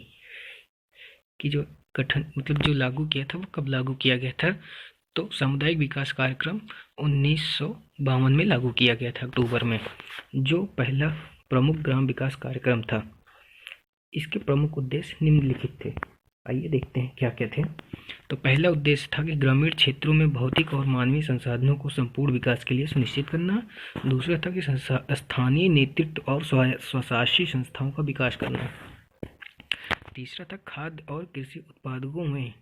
की जो गठन मतलब जो लागू किया था वो कब लागू किया गया था, तो सामुदायिक विकास कार्यक्रम 1952 में लागू किया गया था अक्टूबर में, जो पहला प्रमुख ग्राम विकास कार्यक्रम था। इसके प्रमुख उद्देश्य निम्नलिखित थे। आइए देखते हैं क्या क्या थे। तो पहला उद्देश्य था कि ग्रामीण क्षेत्रों में भौतिक और मानवीय संसाधनों को संपूर्ण विकास के लिए सुनिश्चित करना। दूसरा था कि स्थानीय नेतृत्व और स्वशासी संस्थाओं का विकास करना। तीसरा था खाद्य और कृषि उत्पादों में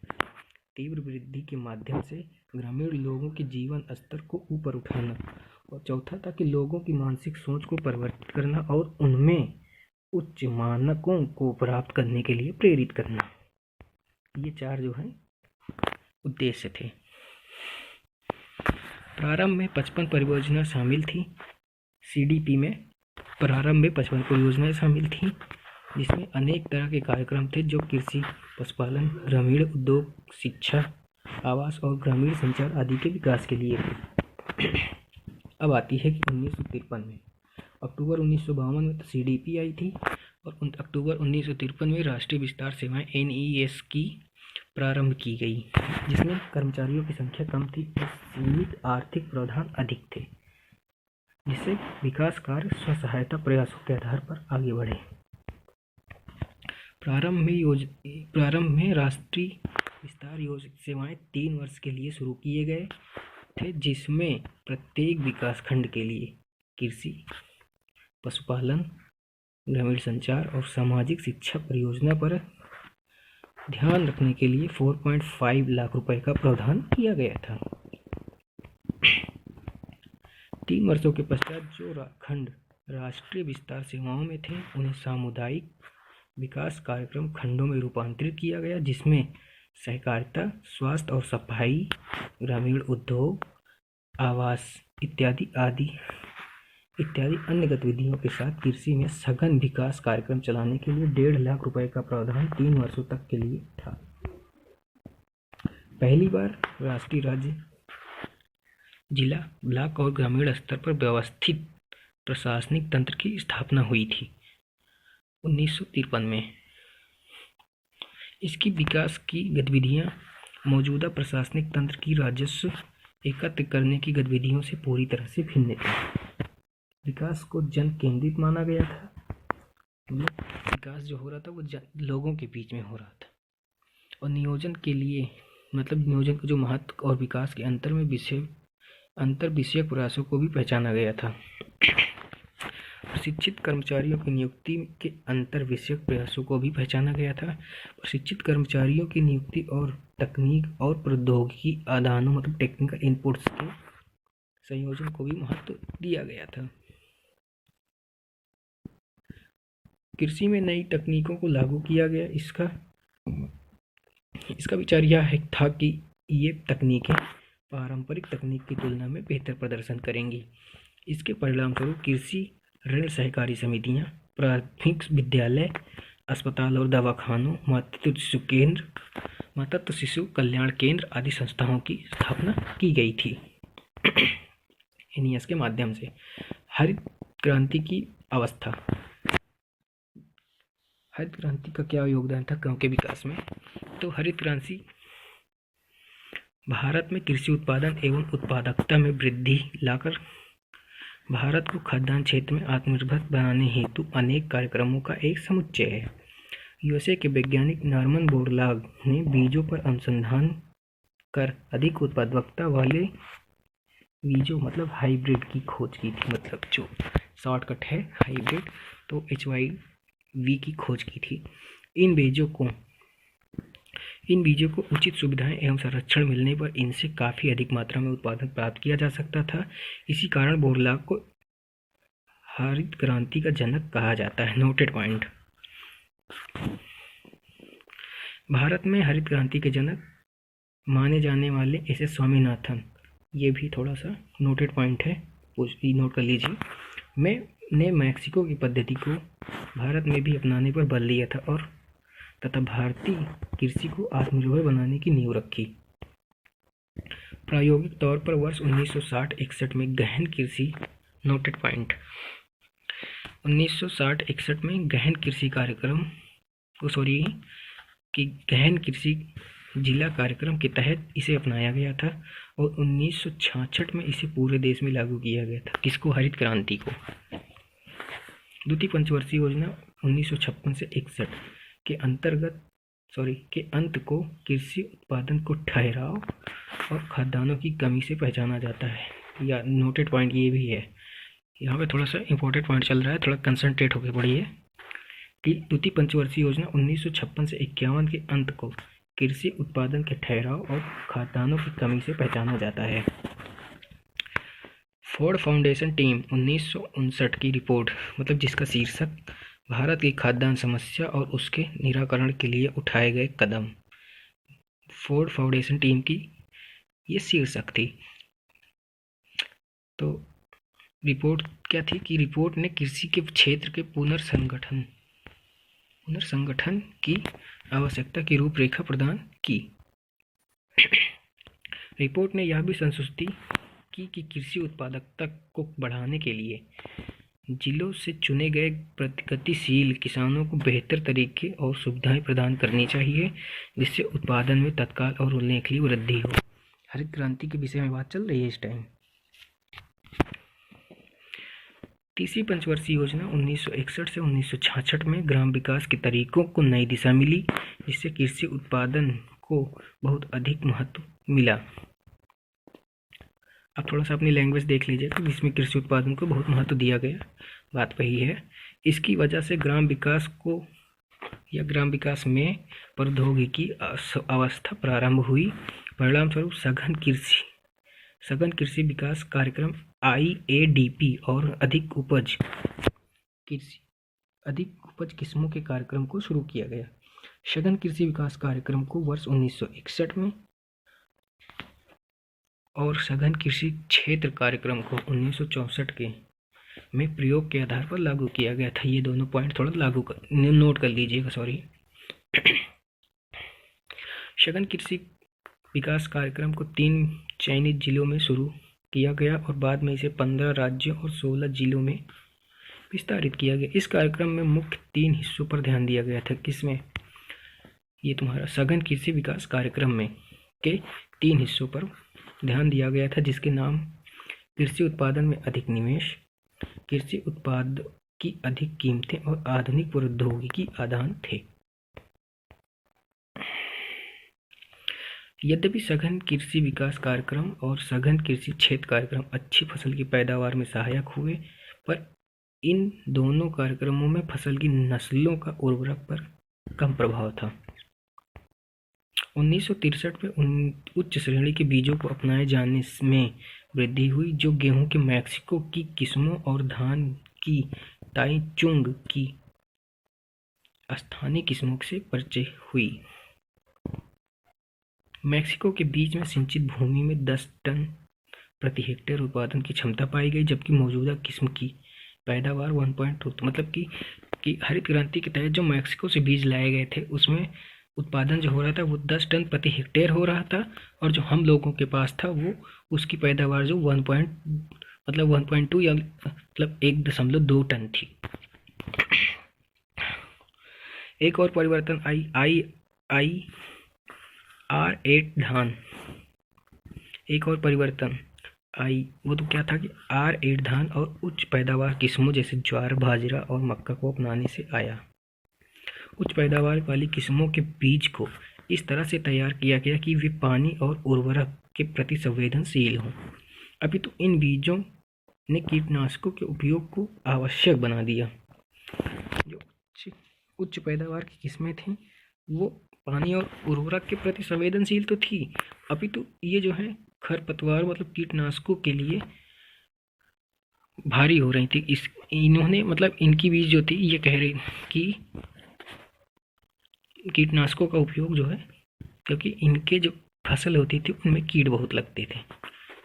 तीव्र वृद्धि के माध्यम से ग्रामीण लोगों के जीवन स्तर को ऊपर उठाना। और चौथा था कि लोगों की मानसिक सोच को परिवर्तित करना और उनमें उच्च मानकों को प्राप्त करने के लिए प्रेरित करना। ये 4 जो है उद्देश्य थे। प्रारंभ में 55 परियोजना शामिल थी। CDP में प्रारंभ में 55 परियोजनाएं शामिल थीं, जिसमें अनेक तरह के कार्यक्रम थे जो कृषि, पशुपालन, ग्रामीण उद्योग, शिक्षा, आवास और ग्रामीण संचार आदि के विकास के लिए थे। अब आती है कि 1953 में, अक्टूबर 1952 में तो CDP आई थी और अक्टूबर 1953 में राष्ट्रीय विस्तार सेवाएं NES की प्रारंभ की गई, जिसमें कर्मचारियों की संख्या कम थी और सीमित आर्थिक प्रावधान अधिक थे, जिससे विकास कार्य स्व-सहायता प्रयासों के आधार पर आगे बढ़े। प्रारंभ में राष्ट्रीय विस्तार सेवाएं 3 वर्ष के लिए शुरू किए गए थे, जिसमें प्रत्येक विकास खंड के लिए कृषि, पशुपालन, ग्रामीण संचार और सामाजिक शिक्षा परियोजना पर ध्यान रखने के लिए 4.5 लाख रुपए का प्रावधान किया गया था। 3 वर्षों के पश्चात जो खंड राष्ट्रीय विस्तार सेवाओं में थे, उन्हें सामुदायिक विकास कार्यक्रम खंडों में रूपांतरित किया गया, जिसमें सहकारिता, स्वास्थ्य और सफाई, ग्रामीण उद्योग, आवास इत्यादि अन्य गतिविधियों के साथ कृषि में सघन विकास कार्यक्रम चलाने के लिए 1.5 लाख रुपए का प्रावधान 3 वर्षों तक के लिए था। पहली बार राष्ट्रीय, राज्य, जिला, ब्लॉक और ग्रामीण स्तर पर व्यवस्थित प्रशासनिक तंत्र की स्थापना हुई थी 1953 में। इसकी विकास की गतिविधियां मौजूदा प्रशासनिक तंत्र की राजस्व एकत्र करने की गतिविधियों से पूरी तरह से भिन्न थी। विकास को जन केंद्रित माना गया था। विकास जो हो रहा था वो लोगों के बीच में हो रहा था, और नियोजन के लिए नियोजन का जो महत्व और विकास के अंतर विषयक प्रयासों को भी पहचाना गया था। प्रशिक्षित कर्मचारियों की नियुक्ति के अंतर विषयक प्रयासों को भी पहचाना गया था। प्रशिक्षित कर्मचारियों की नियुक्ति और तकनीक और प्रौद्योगिकी आदानों टेक्निकल इनपुट्स के संयोजन को भी महत्व दिया गया था। कृषि में नई तकनीकों को लागू किया गया। इसका विचार यह था कि ये तकनीकें पारंपरिक तकनीक की तुलना में बेहतर प्रदर्शन करेंगी। इसके परिणामस्वरूप कृषि ऋण सहकारी समितियां, प्राथमिक विद्यालय, अस्पताल और दवाखानों, मातृत्व शिशु कल्याण केंद्र आदि संस्थाओं की स्थापना की गई थी। NES के माध्यम से हरित क्रांति की अवस्था। हरित क्रांति का क्या योगदान था गांव के विकास में? तो हरित क्रांति भारत में कृषि उत्पादन एवं उत्पादकता में वृद्धि लाकर भारत को खाद्यान्न क्षेत्र में आत्मनिर्भर बनाने हेतु अनेक कार्यक्रमों का एक समुच्चय है। USA के वैज्ञानिक नॉर्मन बोरलाग ने बीजों पर अनुसंधान कर अधिक उत्पादकता वाले बीजों हाइब्रिड की खोज की थी। जो शॉर्टकट है हाइब्रिड, तो HYV की खोज की थी। इन बीजों को उचित सुविधाएं एवं संरक्षण मिलने पर इनसे काफ़ी अधिक मात्रा में उत्पादन प्राप्त किया जा सकता था। इसी कारण बोरलाग को हरित क्रांति का जनक कहा जाता है। Noted point. भारत में हरित क्रांति के जनक माने जाने वाले SS स्वामीनाथन, ये भी थोड़ा सा नोटेड पॉइंट है, नोट कर लीजिए। ने मैक्सिको की पद्धति को भारत में भी अपनाने पर बल दिया था और तथा भारतीय कृषि को आत्मनिर्भर बनाने की नींव रखी। प्रायोगिक तौर पर वर्ष 1960-61 में गहन कृषि, नोटेड पॉइंट, 1960-61 में गहन कृषि जिला कार्यक्रम के तहत इसे अपनाया गया था और 1966 में इसे पूरे देश में लागू किया गया था। किसको? हरित क्रांति को। द्वितीय पंचवर्षीय योजना 1956 से 61 के अंत को कृषि उत्पादन को ठहराव और खाद्यान्नों की कमी से पहचाना जाता है। या नोटेड पॉइंट ये भी है, यहाँ पे थोड़ा सा इंपॉर्टेंट पॉइंट चल रहा है, थोड़ा कंसंट्रेट होकर पढ़िए। द्वितीय पंचवर्षीय योजना 1956 से 51 के अंत को कृषि उत्पादन के ठहराव और खाद्यान्नों की कमी से पहचाना जाता है। फोर्ड फाउंडेशन टीम 1959 की रिपोर्ट, जिसका शीर्षक भारत की खाद्यान्न समस्या और उसके निराकरण के लिए उठाए गए कदम, फोर्ड फाउंडेशन टीम की ये शीर्षक थी। तो रिपोर्ट क्या थी कि रिपोर्ट ने कृषि के क्षेत्र के पुनर्संगठन की आवश्यकता की रूपरेखा प्रदान की। रिपोर्ट ने यह भी संस्तुति की कि कृषि उत्पादकता को बढ़ाने के लिए जिलों से चुने गए प्रगतिशील किसानों को बेहतर तरीके और सुविधाएं प्रदान करनी चाहिए, जिससे उत्पादन में तत्काल और उल्लेखनीय वृद्धि हो। हरित क्रांति के विषय में बात चल रही है इस टाइम। तीसरी पंचवर्षीय योजना 1961 से 1966 में ग्राम विकास के तरीकों को नई दिशा मिली, जिससे कृषि उत्पादन को बहुत अधिक महत्व मिला। अब थोड़ा सा अपनी लैंग्वेज देख लीजिए कि इसमें कृषि उत्पादन को बहुत महत्व दिया गया, बात वही है। इसकी वजह से ग्राम विकास में प्रौद्योगिकी अवस्था प्रारंभ हुई। परिणामस्वरूप सघन कृषि विकास कार्यक्रम IADP और अधिक उपज किस्मों के कार्यक्रम को शुरू किया गया। सघन कृषि विकास कार्यक्रम को वर्ष 1961 में और सघन कृषि क्षेत्र कार्यक्रम को 1964 में प्रयोग के आधार पर लागू किया गया था। ये दोनों पॉइंट थोड़ा नोट कर लीजिएगा, सॉरी। सघन कृषि विकास कार्यक्रम को 3 चयनित जिलों में शुरू किया गया और बाद में इसे 15 राज्यों और 16 जिलों में विस्तारित किया गया। इस कार्यक्रम में मुख्य 3 हिस्सों पर ध्यान दिया गया था। किसमें? ये तुम्हारा सघन कृषि विकास कार्यक्रम में के 3 हिस्सों पर ध्यान दिया गया था, जिसके नाम कृषि उत्पादन में अधिक निवेश, कृषि उत्पाद की अधिक कीमतें और आधुनिक प्रौद्योगिकी आदान थे। यद्यपि सघन कृषि विकास कार्यक्रम और सघन कृषि क्षेत्र कार्यक्रम अच्छी फसल की पैदावार में सहायक हुए, पर इन दोनों कार्यक्रमों में फसल की नस्लों का उर्वरक पर कम प्रभाव था। 1963 में उच्च श्रेणी के बीजों को अपनाए जाने में वृद्धि हुई, जो गेहूं के मैक्सिको की किस्मों और धान की ताइचुंग की स्थानीय किस्मों से परिचय हुई। मैक्सिको के बीज में सिंचित भूमि में 10 टन प्रति हेक्टेयर उत्पादन की क्षमता पाई गई, जबकि मौजूदा किस्म की पैदावार 1.2, मतलब कि हरित क्रांति के तहत जो मैक्सिको से बीज लाए गए थे उसमें उत्पादन जो हो रहा था वो 10 टन प्रति हेक्टेयर हो रहा था, और जो हम लोगों के पास था वो उसकी पैदावार जो 1.2 या मतलब 1.2 टन थी। एक और परिवर्तन R8 धान, एक और परिवर्तन वो तो क्या था कि R8 धान और उच्च पैदावार किस्मों जैसे ज्वार, बाजरा और मक्का को अपनाने से आया। उच्च पैदावार वाली किस्मों के बीज को इस तरह से तैयार किया गया कि वे पानी और उर्वरक के प्रति संवेदनशील हों। अभी तो इन बीजों ने कीटनाशकों के उपयोग को आवश्यक बना दिया। जो उच्च पैदावार की किस्में थीं वो पानी और उर्वरक के प्रति संवेदनशील तो थी, अभी तो ये जो है खरपतवार मतलब कीटनाशकों के लिए भारी हो रही थी। इन्होंने मतलब इनकी बीज जो थी ये कह रही कि कीटनाशकों का उपयोग जो है, क्योंकि इनके जो फसल होती थी उनमें कीट बहुत लगते थे।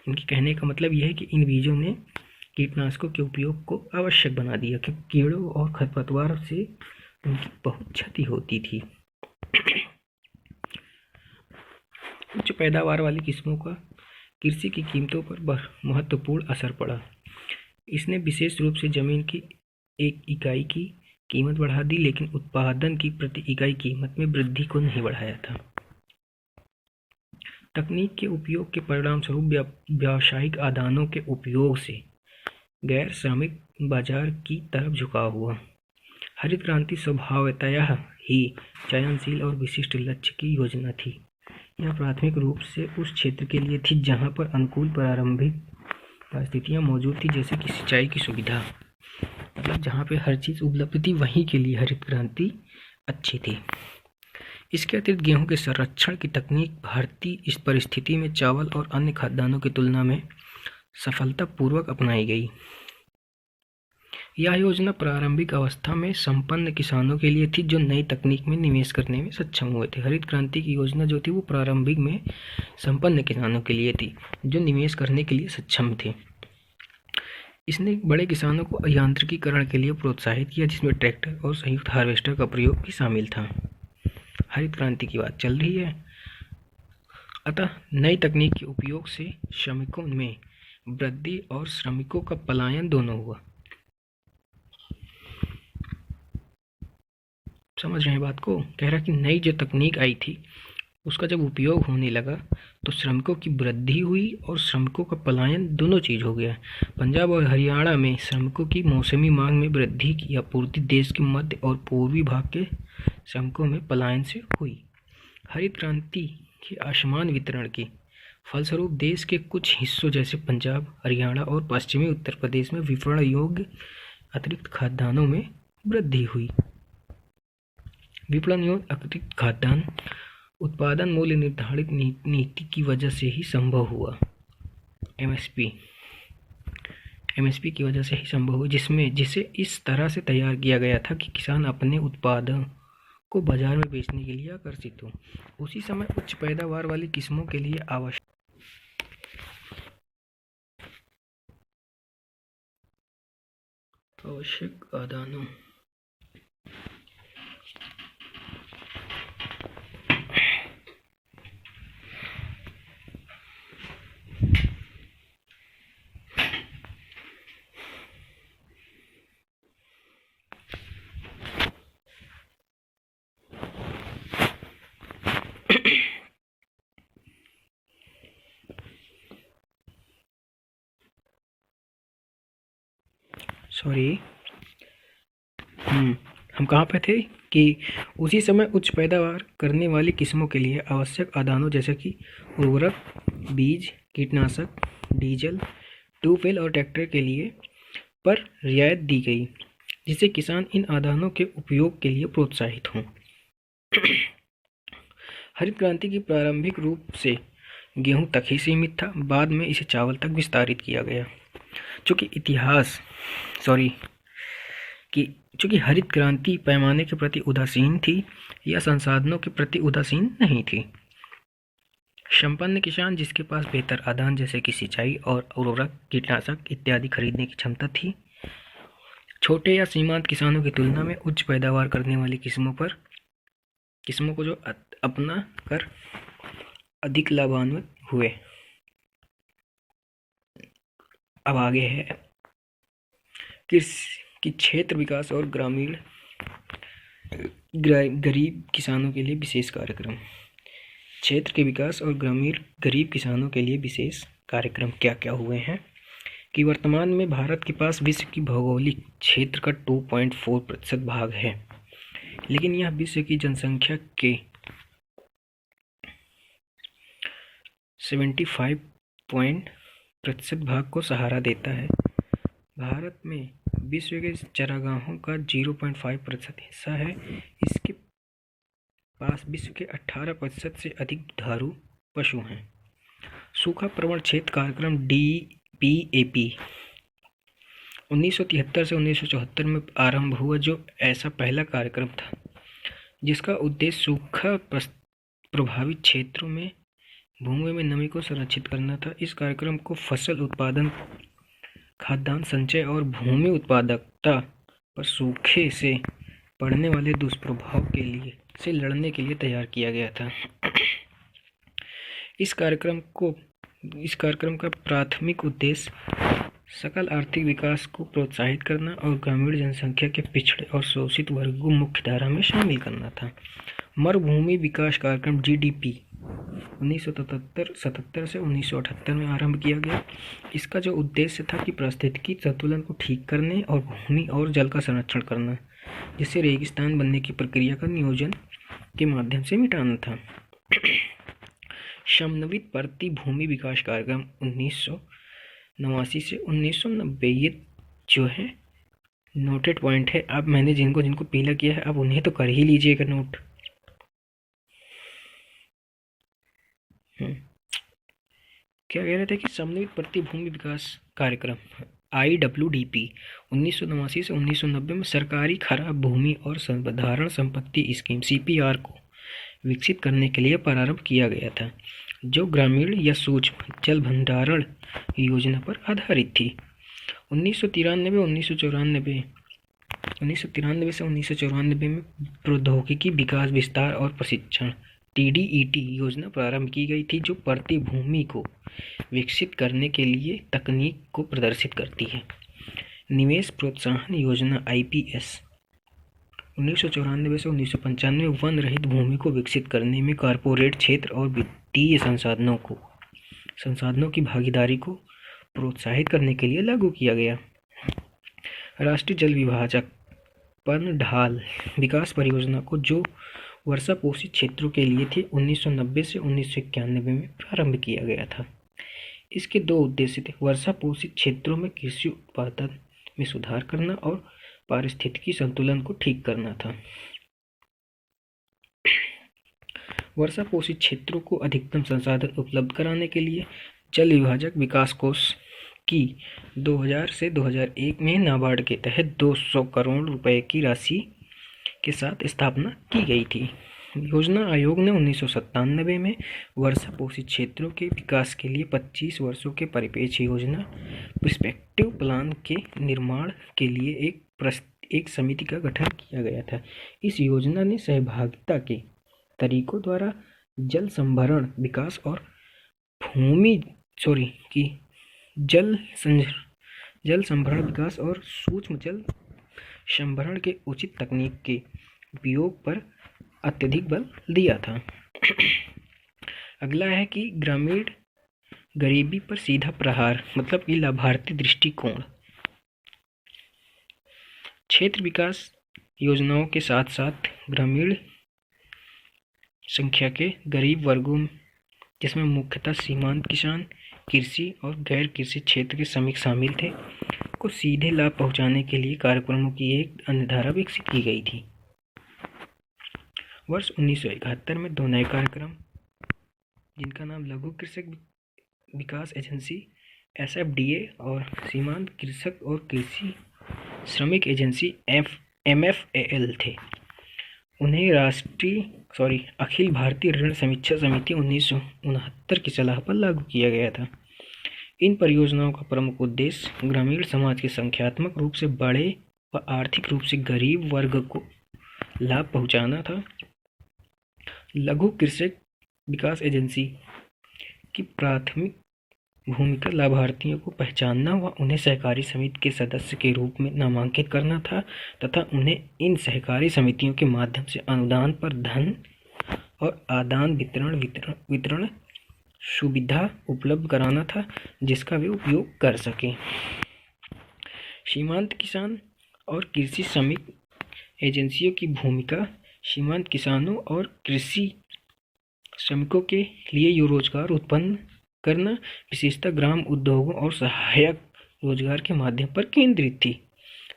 इनके कहने का मतलब यह है कि इन बीजों ने कीटनाशकों के उपयोग को आवश्यक बना दिया, क्योंकि कीड़ों और खरपतवार से उनकी बहुत क्षति होती थी। उच्च पैदावार वाली किस्मों का कृषि की कीमतों पर महत्वपूर्ण असर पड़ा। इसने विशेष रूप से जमीन की एक इकाई की कीमत बढ़ा दी, लेकिन उत्पादन की प्रति इकाई कीमत में वृद्धि को नहीं बढ़ाया था। तकनीक के उपयोग के परिणाम स्वरूप व्यावसायिक आदानों के उपयोग से गैर श्रमिक बाजार की तरफ झुकाव हुआ। हरित क्रांति स्वभावतः ही चयनशील और विशिष्ट लक्ष्य की योजना थी। यह प्राथमिक रूप से उस क्षेत्र के लिए थी जहां पर अनुकूल प्रारंभिक परिस्थितियां मौजूद थी, जैसे कि सिंचाई की सुविधा, मतलब जहां पे हर चीज़ उपलब्ध थी वहीं के लिए हरित क्रांति अच्छी थी। इसके अतिरिक्त गेहूं के संरक्षण की तकनीक भारतीय इस परिस्थिति में चावल और अन्य खाद्यान्नों की तुलना में सफलतापूर्वक अपनाई गई। यह योजना प्रारंभिक अवस्था में संपन्न किसानों के लिए थी जो नई तकनीक में निवेश करने में सक्षम हुए थे। हरित क्रांति की योजना जो थी वो प्रारंभिक में संपन्न किसानों के लिए थी जो निवेश करने के लिए सक्षम थे। इसने बड़े किसानों को यांत्रिकीकरण के लिए प्रोत्साहित किया, जिसमें ट्रैक्टर और संयुक्त हार्वेस्टर का प्रयोग भी शामिल था। हरित क्रांति की बात चल रही है, अतः नई तकनीक के उपयोग से श्रमिकों में वृद्धि और श्रमिकों का पलायन दोनों हुआ। समझ रहे हैं बात को? कह रहा कि नई जो तकनीक आई थी उसका जब उपयोग होने लगा तो श्रमिकों की वृद्धि हुई और श्रमिकों का पलायन दोनों चीज़ हो गया। पंजाब और हरियाणा में श्रमिकों की मौसमी मांग में वृद्धि की आपूर्ति देश के मध्य और पूर्वी भाग के श्रमिकों में पलायन से हुई। हरित क्रांति के असमान वितरण के फलस्वरूप देश के कुछ हिस्सों जैसे पंजाब, हरियाणा और पश्चिमी उत्तर प्रदेश में विपणन योग्य अतिरिक्त खाद्यान्नों में वृद्धि हुई। विपणन योग्य अतिरिक्त खाद्यान्न उत्पादन मूल्य निर्धारित नीति की वजह से ही संभव हुआ। एमएसपी की वजह से ही संभव हुआ, जिसे इस तरह से तैयार किया गया था कि किसान अपने उत्पादों को बाजार में बेचने के लिए आकर्षित हो। उसी समय उच्च पैदावार वाली किस्मों के लिए आवश्यक आदानों हम कहाँ पे थे कि उसी समय उच्च पैदावार करने वाली किस्मों के लिए आवश्यक आदानों जैसे कि उर्वरक, बीज, कीटनाशक, डीजल, ट्यूबवेल और ट्रैक्टर के लिए पर रियायत दी गई, जिससे किसान इन आदानों के उपयोग के लिए प्रोत्साहित हों। हरित क्रांति की प्रारंभिक रूप से गेहूं तक ही सीमित था, बाद में इसे चावल तक विस्तारित किया गया। चूँकि हरित क्रांति पैमाने के प्रति उदासीन थी या संसाधनों के प्रति उदासीन नहीं थी। संपन्न किसान जिसके पास बेहतर आदान जैसे कि सिंचाई और उर्वरक, कीटनाशक इत्यादि खरीदने की क्षमता थी, छोटे या सीमांत किसानों की तुलना में उच्च पैदावार करने वाली किस्मों को जो अपना कर अधिक लाभान्वित हुए। अब आगे है कृषि क्षेत्र विकास और गरीब किसानों के लिए विशेष कार्यक्रम। क्षेत्र के विकास और गरीब किसानों के लिए विशेष कार्यक्रम क्या क्या हुए हैं कि वर्तमान में भारत के पास विश्व की भौगोलिक क्षेत्र का 2.4% भाग है, लेकिन यह विश्व की जनसंख्या के 75% भाग को सहारा देता है। भारत में विश्व के चरागाहों का 0.5% हिस्सा है। इसके पास विश्व के 18% से अधिक दुधारू पशु हैं। सूखा प्रवण क्षेत्र कार्यक्रम DPAP 1973 से 1974 में आरंभ हुआ, जो ऐसा पहला कार्यक्रम था जिसका उद्देश्य सूखा प्रभावित क्षेत्रों में भूमि में नमी को संरक्षित करना था। इस कार्यक्रम को फसल उत्पादन, खाद्यान्न संचय और भूमि उत्पादकता पर सूखे से पड़ने वाले दुष्प्रभाव से लड़ने के लिए तैयार किया गया था। इस कार्यक्रम का प्राथमिक उद्देश्य सकल आर्थिक विकास को प्रोत्साहित करना और ग्रामीण जनसंख्या के पिछड़े और शोषित वर्ग को मुख्यधारा में शामिल करना था। मरुभूमि विकास कार्यक्रम GDP 1977 से 1978 में आरंभ किया गया। इसका जो उद्देश्य था कि पारिस्थितिकी संतुलन को ठीक करने और भूमि और जल का संरक्षण करना, जिससे रेगिस्तान बनने की प्रक्रिया का नियोजन के माध्यम से मिटाना था। समन्वित परती भूमि विकास कार्यक्रम 1989 से 1990, ये जो है नोटेड पॉइंट है। अब मैंने जिनको पीला किया है अब उन्हें तो कर ही लीजिएगा नोट। क्या कह रहे थे कि समन्वित परती भूमि विकास कार्यक्रम IWDP 1989 से 1990 में सरकारी खराब भूमि और साधारण संपत्ति स्कीम CPR को विकसित करने के लिए प्रारंभ किया गया था, जो ग्रामीण या सूक्ष्म जल भंडारण योजना पर आधारित थी। 1993 से 1994 में प्रौद्योगिकी विकास विस्तार और प्रशिक्षण TDET योजना प्रारंभ की गई थी, जो प्रतिभूमि को विकसित करने के लिए तकनीक को प्रदर्शित करती है। निवेश प्रोत्साहन योजना IPS 1994 से 1995 वन रहित भूमि को विकसित करने में कॉरपोरेट क्षेत्र और वित्तीय संसाधनों की भागीदारी को प्रोत्साहित करने के लिए लागू किया गया। राष्ट्रीय जल विभाजक पर्णढाल विकास परियोजना को जो वर्षा पोषित क्षेत्रों के लिए थी 1990 से 1991 में प्रारंभ किया गया था। इसके दो उद्देश्य थे: वर्षा पोषित क्षेत्रों में कृषि उत्पादन में सुधार करना और पारिस्थितिकी संतुलन को ठीक करना था। वर्षा पोषित क्षेत्रों को अधिकतम संसाधन उपलब्ध कराने के लिए जल विभाजक विकास कोष की 2000 से 2001 में नाबार्ड के तहत 200 करोड़ रुपए की राशि के साथ स्थापना की गई थी। योजना आयोग ने 1997 में वर्षा पोषित क्षेत्रों के विकास के लिए 25 वर्षों के परिप्रेक्ष्य योजना पर्सपेक्टिव प्लान के निर्माण के लिए एक समिति का गठन किया गया था। इस योजना ने सहभागिता के तरीकों द्वारा जल संभरण विकास और जल संभरण विकास और सूक्ष्म जल संभरण के उचित तकनीक के उपयोग पर अत्यधिक बल दिया था। अगला है कि ग्रामीण गरीबी पर सीधा प्रहार, मतलब कि लाभार्थी दृष्टिकोण। क्षेत्र विकास योजनाओं के साथ साथ ग्रामीण संख्या के गरीब वर्गों, जिसमें मुख्यतः सीमांत किसान, कृषि और गैर कृषि क्षेत्र के श्रमिक शामिल थे, को सीधे लाभ पहुंचाने के लिए कार्यक्रमों की एक अन्य धारा विकसित की गई थी। वर्ष 1971 में दो नए कार्यक्रम, जिनका नाम लघु कृषक विकास एजेंसी SFDA और सीमांत कृषक और कृषि श्रमिक एजेंसी MFAL थे, उन्हें अखिल भारतीय ऋण समीक्षा समिति 1969 की सलाह पर लागू किया गया था। इन परियोजनाओं का प्रमुख उद्देश्य ग्रामीण समाज के संख्यात्मक रूप से बड़े व आर्थिक रूप से गरीब वर्ग को लाभ पहुंचाना था। लघु कृषक विकास एजेंसी की प्राथमिक भूमिका लाभार्थियों को पहचानना व उन्हें सहकारी समिति के सदस्य के रूप में नामांकित करना था तथा उन्हें इन सहकारी समितियों के माध्यम से अनुदान पर धन और आदान वितरण सुविधा उपलब्ध कराना था, जिसका वे उपयोग कर सकें। सीमांत किसान और कृषि श्रमिक एजेंसियों की भूमिका सीमांत किसानों और कृषि श्रमिकों के लिए रोजगार उत्पन्न करना, विशेषतः ग्राम उद्योगों और सहायक रोजगार के माध्यम पर केंद्रित थी।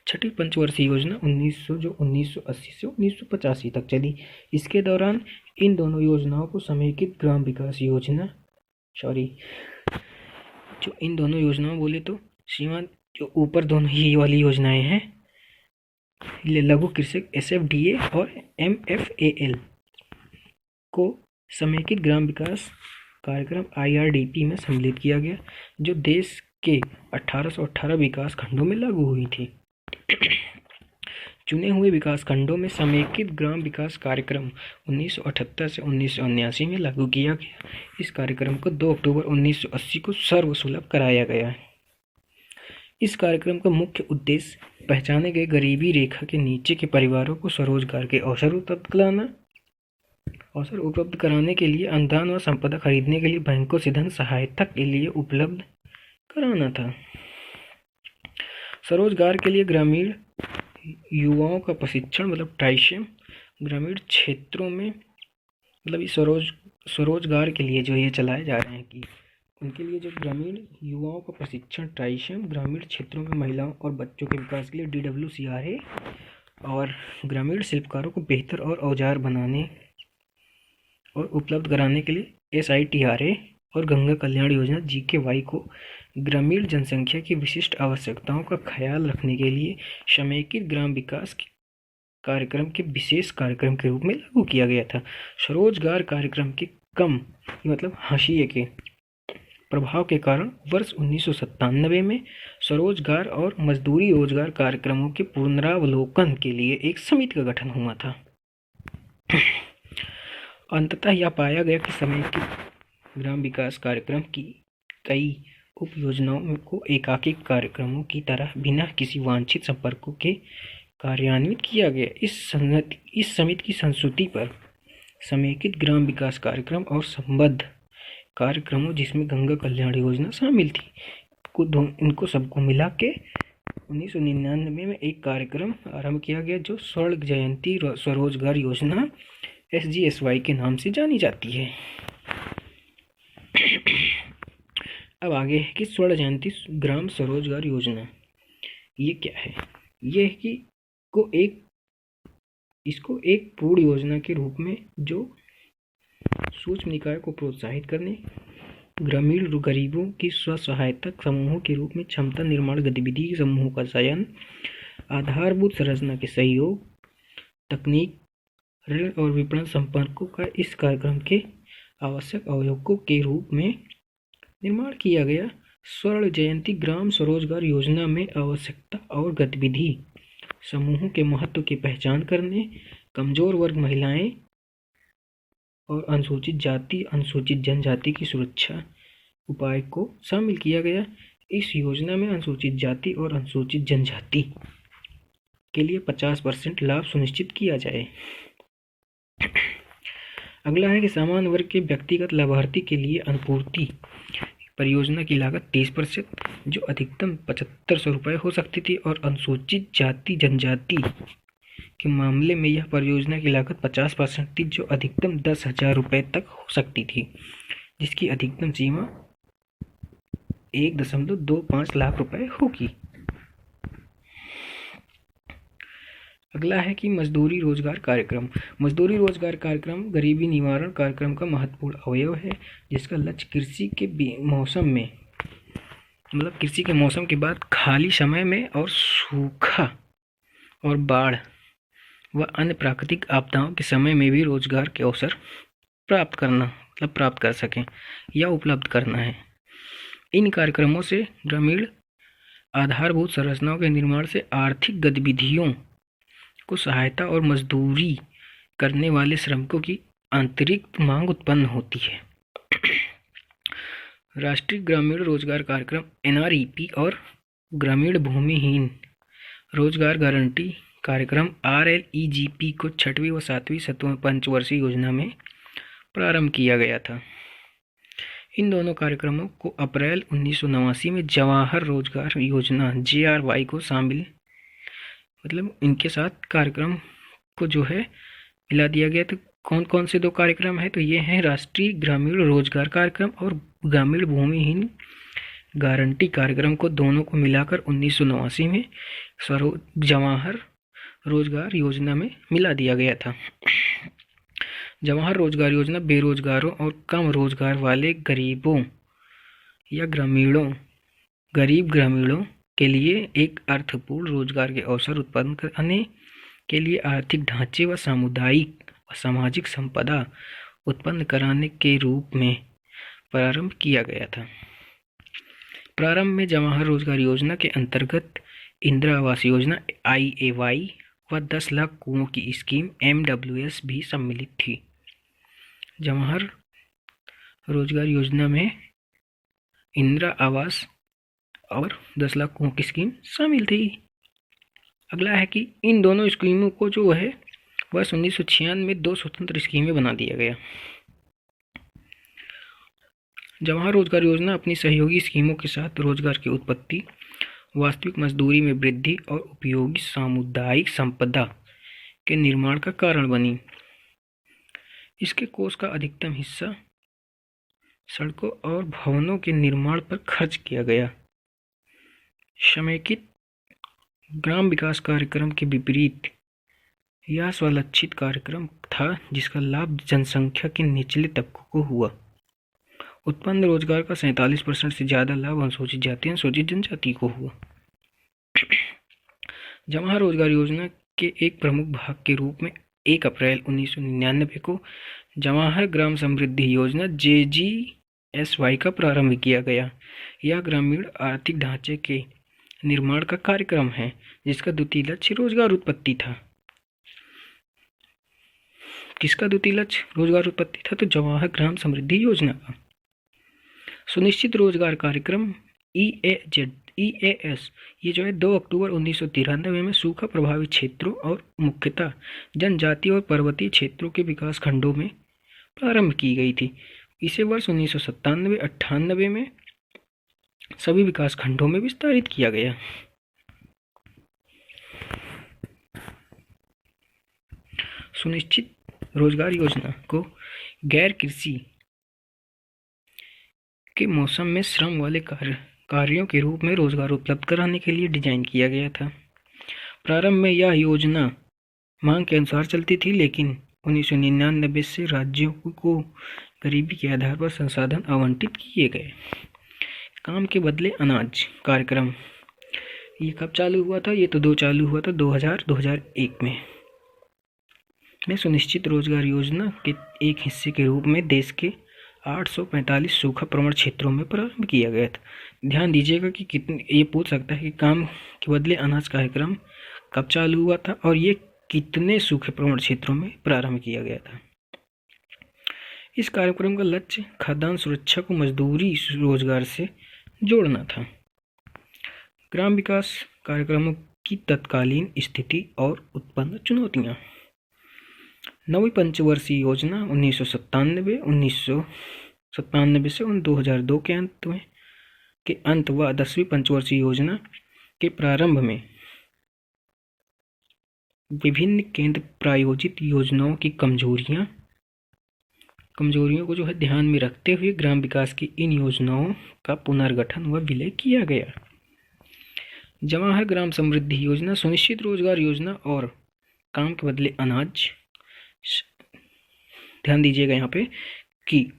छठी पंचवर्षीय योजना 1980 से 1985 तक चली। इसके दौरान इन दोनों योजनाओं को समेकित ग्राम विकास योजना इन दोनों योजनाओं बोले तो सीमांत, जो ऊपर दोनों ही वाली योजनाएं हैं, लघु कृषक SFDA और MFAL को समेकित ग्राम विकास कार्यक्रम IRDP में सम्मिलित किया गया, जो देश के 1818 विकास खंडों में लागू हुई थी। चुने हुए विकास खंडों में समेकित ग्राम विकास कार्यक्रम 1978 से 1979 में लागू किया गया। इस कार्यक्रम को 2 अक्टूबर 1980 को सर्वसुलभ कराया गया। इस कार्यक्रम का मुख्य उद्देश्य पहचाने गए गरीबी रेखा के नीचे के परिवारों को स्वरोजगार के अवसर उपलब्ध कराने के लिए अनुदान व संपदा खरीदने के लिए बैंकों से धन सहायता के लिए उपलब्ध कराना था। स्वरोजगार के लिए ग्रामीण युवाओं का प्रशिक्षण, मतलब ट्राइशम, ग्रामीण क्षेत्रों में, मतलब ये स्वरोजगार के लिए जो ये चलाए जा रहे हैं कि उनके लिए जो ग्रामीण युवाओं का प्रशिक्षण ट्राइशम, ग्रामीण क्षेत्रों में महिलाओं और बच्चों के विकास के लिए DWCRA और ग्रामीण शिल्पकारों को बेहतर और औजार बनाने और उपलब्ध कराने के लिए SITRA और गंगा कल्याण योजना GKY को ग्रामीण जनसंख्या की विशिष्ट आवश्यकताओं का ख्याल रखने के लिए समेकित ग्राम विकास कार्यक्रम के विशेष कार्यक्रम के रूप में लागू किया गया था। स्वरोजगार कार्यक्रम के कम, मतलब हाशिए के प्रभाव के कारण वर्ष 1997 में स्वरोजगार और मजदूरी रोजगार कार्यक्रमों के पुनरावलोकन के लिए एक समिति का गठन हुआ था। अंततः यह पाया गया कि समेकित ग्राम विकास कार्यक्रम की कई उप योजनाओं को एकाकी कार्यक्रमों की तरह बिना किसी वांछित संपर्कों के कार्यान्वित किया गया। इस समिति की संस्तुति पर समेकित ग्राम विकास कार्यक्रम और संबद्ध कार्यक्रमों, जिसमें गंगा कल्याण योजना शामिल थी, इनको सबको मिला के 1999 में एक कार्यक्रम आरंभ किया गया जो स्वर्ण जयंती स्वरोजगार योजना SGSY के नाम से जानी जाती है। अब आगे है कि स्वर्ण जयंती ग्राम स्वरोजगार योजना ये क्या है। ये है कि इसको एक पूर्ण योजना के रूप में जो सूक्ष्म निकाय को प्रोत्साहित करने, ग्रामीण गरीबों की स्व सहायता समूहों के रूप में क्षमता निर्माण गतिविधि समूहों का चयन, आधारभूत संरचना के सहयोग, तकनीक, ऋण और विपणन संपर्कों का इस कार्यक्रम के आवश्यक अवयवों के रूप में निर्माण किया गया। स्वर्ण जयंती ग्राम स्वरोजगार योजना में आवश्यकता और गतिविधि समूहों के महत्व की पहचान करने, कमजोर वर्ग महिलाएं और अनुसूचित जाति अनुसूचित जनजाति की सुरक्षा उपाय को शामिल किया गया। इस योजना में अनुसूचित जाति और अनुसूचित जनजाति के लिए 50% लाभ सुनिश्चित किया जाए। अगला है कि सामान्य वर्ग के व्यक्तिगत लाभार्थी के लिए अनुपूर्ति परियोजना की लागत 30%, जो अधिकतम 7500 रुपये हो सकती थी, और अनुसूचित जाति जनजाति के मामले में यह परियोजना की लागत 50% थी, जो अधिकतम 10,000 रुपये तक हो सकती थी, जिसकी अधिकतम सीमा 1.25 लाख रुपये होगी। अगला है कि मजदूरी रोजगार कार्यक्रम। मजदूरी रोजगार कार्यक्रम गरीबी निवारण कार्यक्रम का महत्वपूर्ण अवयव है, जिसका लक्ष्य कृषि के मौसम के बाद खाली समय में और सूखा और बाढ़ व अन्य प्राकृतिक आपदाओं के समय में भी रोजगार के अवसर प्राप्त कर सकें या उपलब्ध करना है। इन कार्यक्रमों से ग्रामीण आधारभूत संरचनाओं के निर्माण से आर्थिक गतिविधियों को सहायता और मजदूरी करने वाले श्रमिकों की अतिरिक्त मांग उत्पन्न होती है। राष्ट्रीय ग्रामीण रोजगार कार्यक्रम NREP और ग्रामीण भूमिहीन रोजगार गारंटी कार्यक्रम RLEGP को 6वीं व 7वीं पंचवर्षीय योजना में प्रारंभ किया गया था। इन दोनों कार्यक्रमों को अप्रैल 1989 में जवाहर रोजगार योजना JRY को शामिल इनके साथ कार्यक्रम को जो है मिला दिया गया। तो कौन कौन से दो कार्यक्रम है, तो ये हैं राष्ट्रीय ग्रामीण रोजगार कार्यक्रम और ग्रामीण भूमिहीन गारंटी कार्यक्रम को दोनों को मिलाकर 1989 में जवाहर रोजगार योजना में मिला दिया गया था। जवाहर रोजगार योजना बेरोजगारों और कम रोजगार वाले गरीबों या गरीब ग्रामीणों के लिए एक अर्थपूर्ण रोजगार के अवसर उत्पन्न करने के लिए आर्थिक ढांचे व सामुदायिक व सामाजिक संपदा उत्पन्न कराने के रूप में प्रारंभ किया गया था। प्रारंभ में जवाहर रोजगार योजना के अंतर्गत इंदिरा आवास योजना IAY व 10 लाख कुओं की स्कीम MWS भी सम्मिलित थी। जवाहर रोजगार योजना में इंदिरा आवास और 10 लाख कुओं की स्कीम शामिल थी। अगला है कि इन दोनों स्कीमों को जो है वर्ष 1996 में 2 स्वतंत्र स्कीमें बना दिया गया। जवाहर रोजगार योजना अपनी सहयोगी स्कीमों के साथ रोजगार की उत्पत्ति, वास्तविक मजदूरी में वृद्धि और उपयोगी सामुदायिक संपदा के निर्माण का कारण बनी। इसके कोष का अधिकतम हिस्सा सड़कों और भवनों के निर्माण पर खर्च किया गया। समेकित ग्राम विकास कार्यक्रम के विपरीत यह स्वलक्षित कार्यक्रम था, जिसका लाभ जनसंख्या के निचले तबकों को हुआ। उत्पन्न रोजगार का 47% से ज़्यादा लाभ अनुसूचित जाति अनुसूचित जनजाति को हुआ। जवाहर रोजगार योजना के एक प्रमुख भाग के रूप में 1 अप्रैल 1999 को जवाहर ग्राम समृद्धि योजना GSY का प्रारंभ किया गया। यह ग्रामीण आर्थिक ढांचे के निर्माण का कार्यक्रम है जिसका द्वितीय लक्ष्य रोजगार उत्पत्ति था। किसका द्वितीय लक्ष्य रोजगार उत्पत्ति था? तो जवाहर ग्राम समृद्धि योजना का। सुनिश्चित रोजगार कार्यक्रम EAS ये जो है 2 अक्टूबर 1993 में सूखा प्रभावित क्षेत्रों और मुख्यतः जनजातीय और पर्वतीय क्षेत्रों के विकास खंडों में प्रारंभ की गई थी। इसे वर्ष 1997-98 में सभी विकास खंडों में विस्तारित किया गया। सुनिश्चित रोजगार योजना को गैर कृषि के मौसम में श्रम वाले कार्यों के रूप में रोजगार उपलब्ध कराने के लिए डिजाइन किया गया था। प्रारंभ में यह योजना मांग के अनुसार चलती थी, लेकिन 1999 से राज्यों को गरीबी के आधार पर संसाधन आवंटित किए गए। काम के बदले अनाज कार्यक्रम ये कब चालू हुआ था? ये तो चालू हुआ था 2000-2001 में। सुनिश्चित रोजगार योजना के एक हिस्से के रूप में देश के 845 सूखा प्रवण क्षेत्रों में प्रारंभ किया गया था। ध्यान दीजिएगा कि कितने, ये पूछ सकता है कि काम के बदले अनाज कार्यक्रम कब चालू हुआ था और ये कितने सूखे प्रवण क्षेत्रों में प्रारंभ किया गया था। इस कार्यक्रम का लक्ष्य खाद्यान्न सुरक्षा को मजदूरी रोजगार से जोड़ना था। ग्राम विकास कार्यक्रमों की तत्कालीन स्थिति और उत्पन्न चुनौतियां। नवी पंचवर्षीय योजना 1997 से 2002 के अंत व 10वीं पंचवर्षीय योजना के प्रारंभ में विभिन्न केंद्र प्रायोजित योजनाओं की कमजोरियों को जो है ध्यान में रखते हुए ग्राम विकास की इन योजनाओं का पुनर्गठन व विलय किया गया। जवाहर ग्राम समृद्धि योजना, सुनिश्चित रोजगार योजना और काम के बदले अनाज। ध्यान दीजिएगा यहाँ पे कि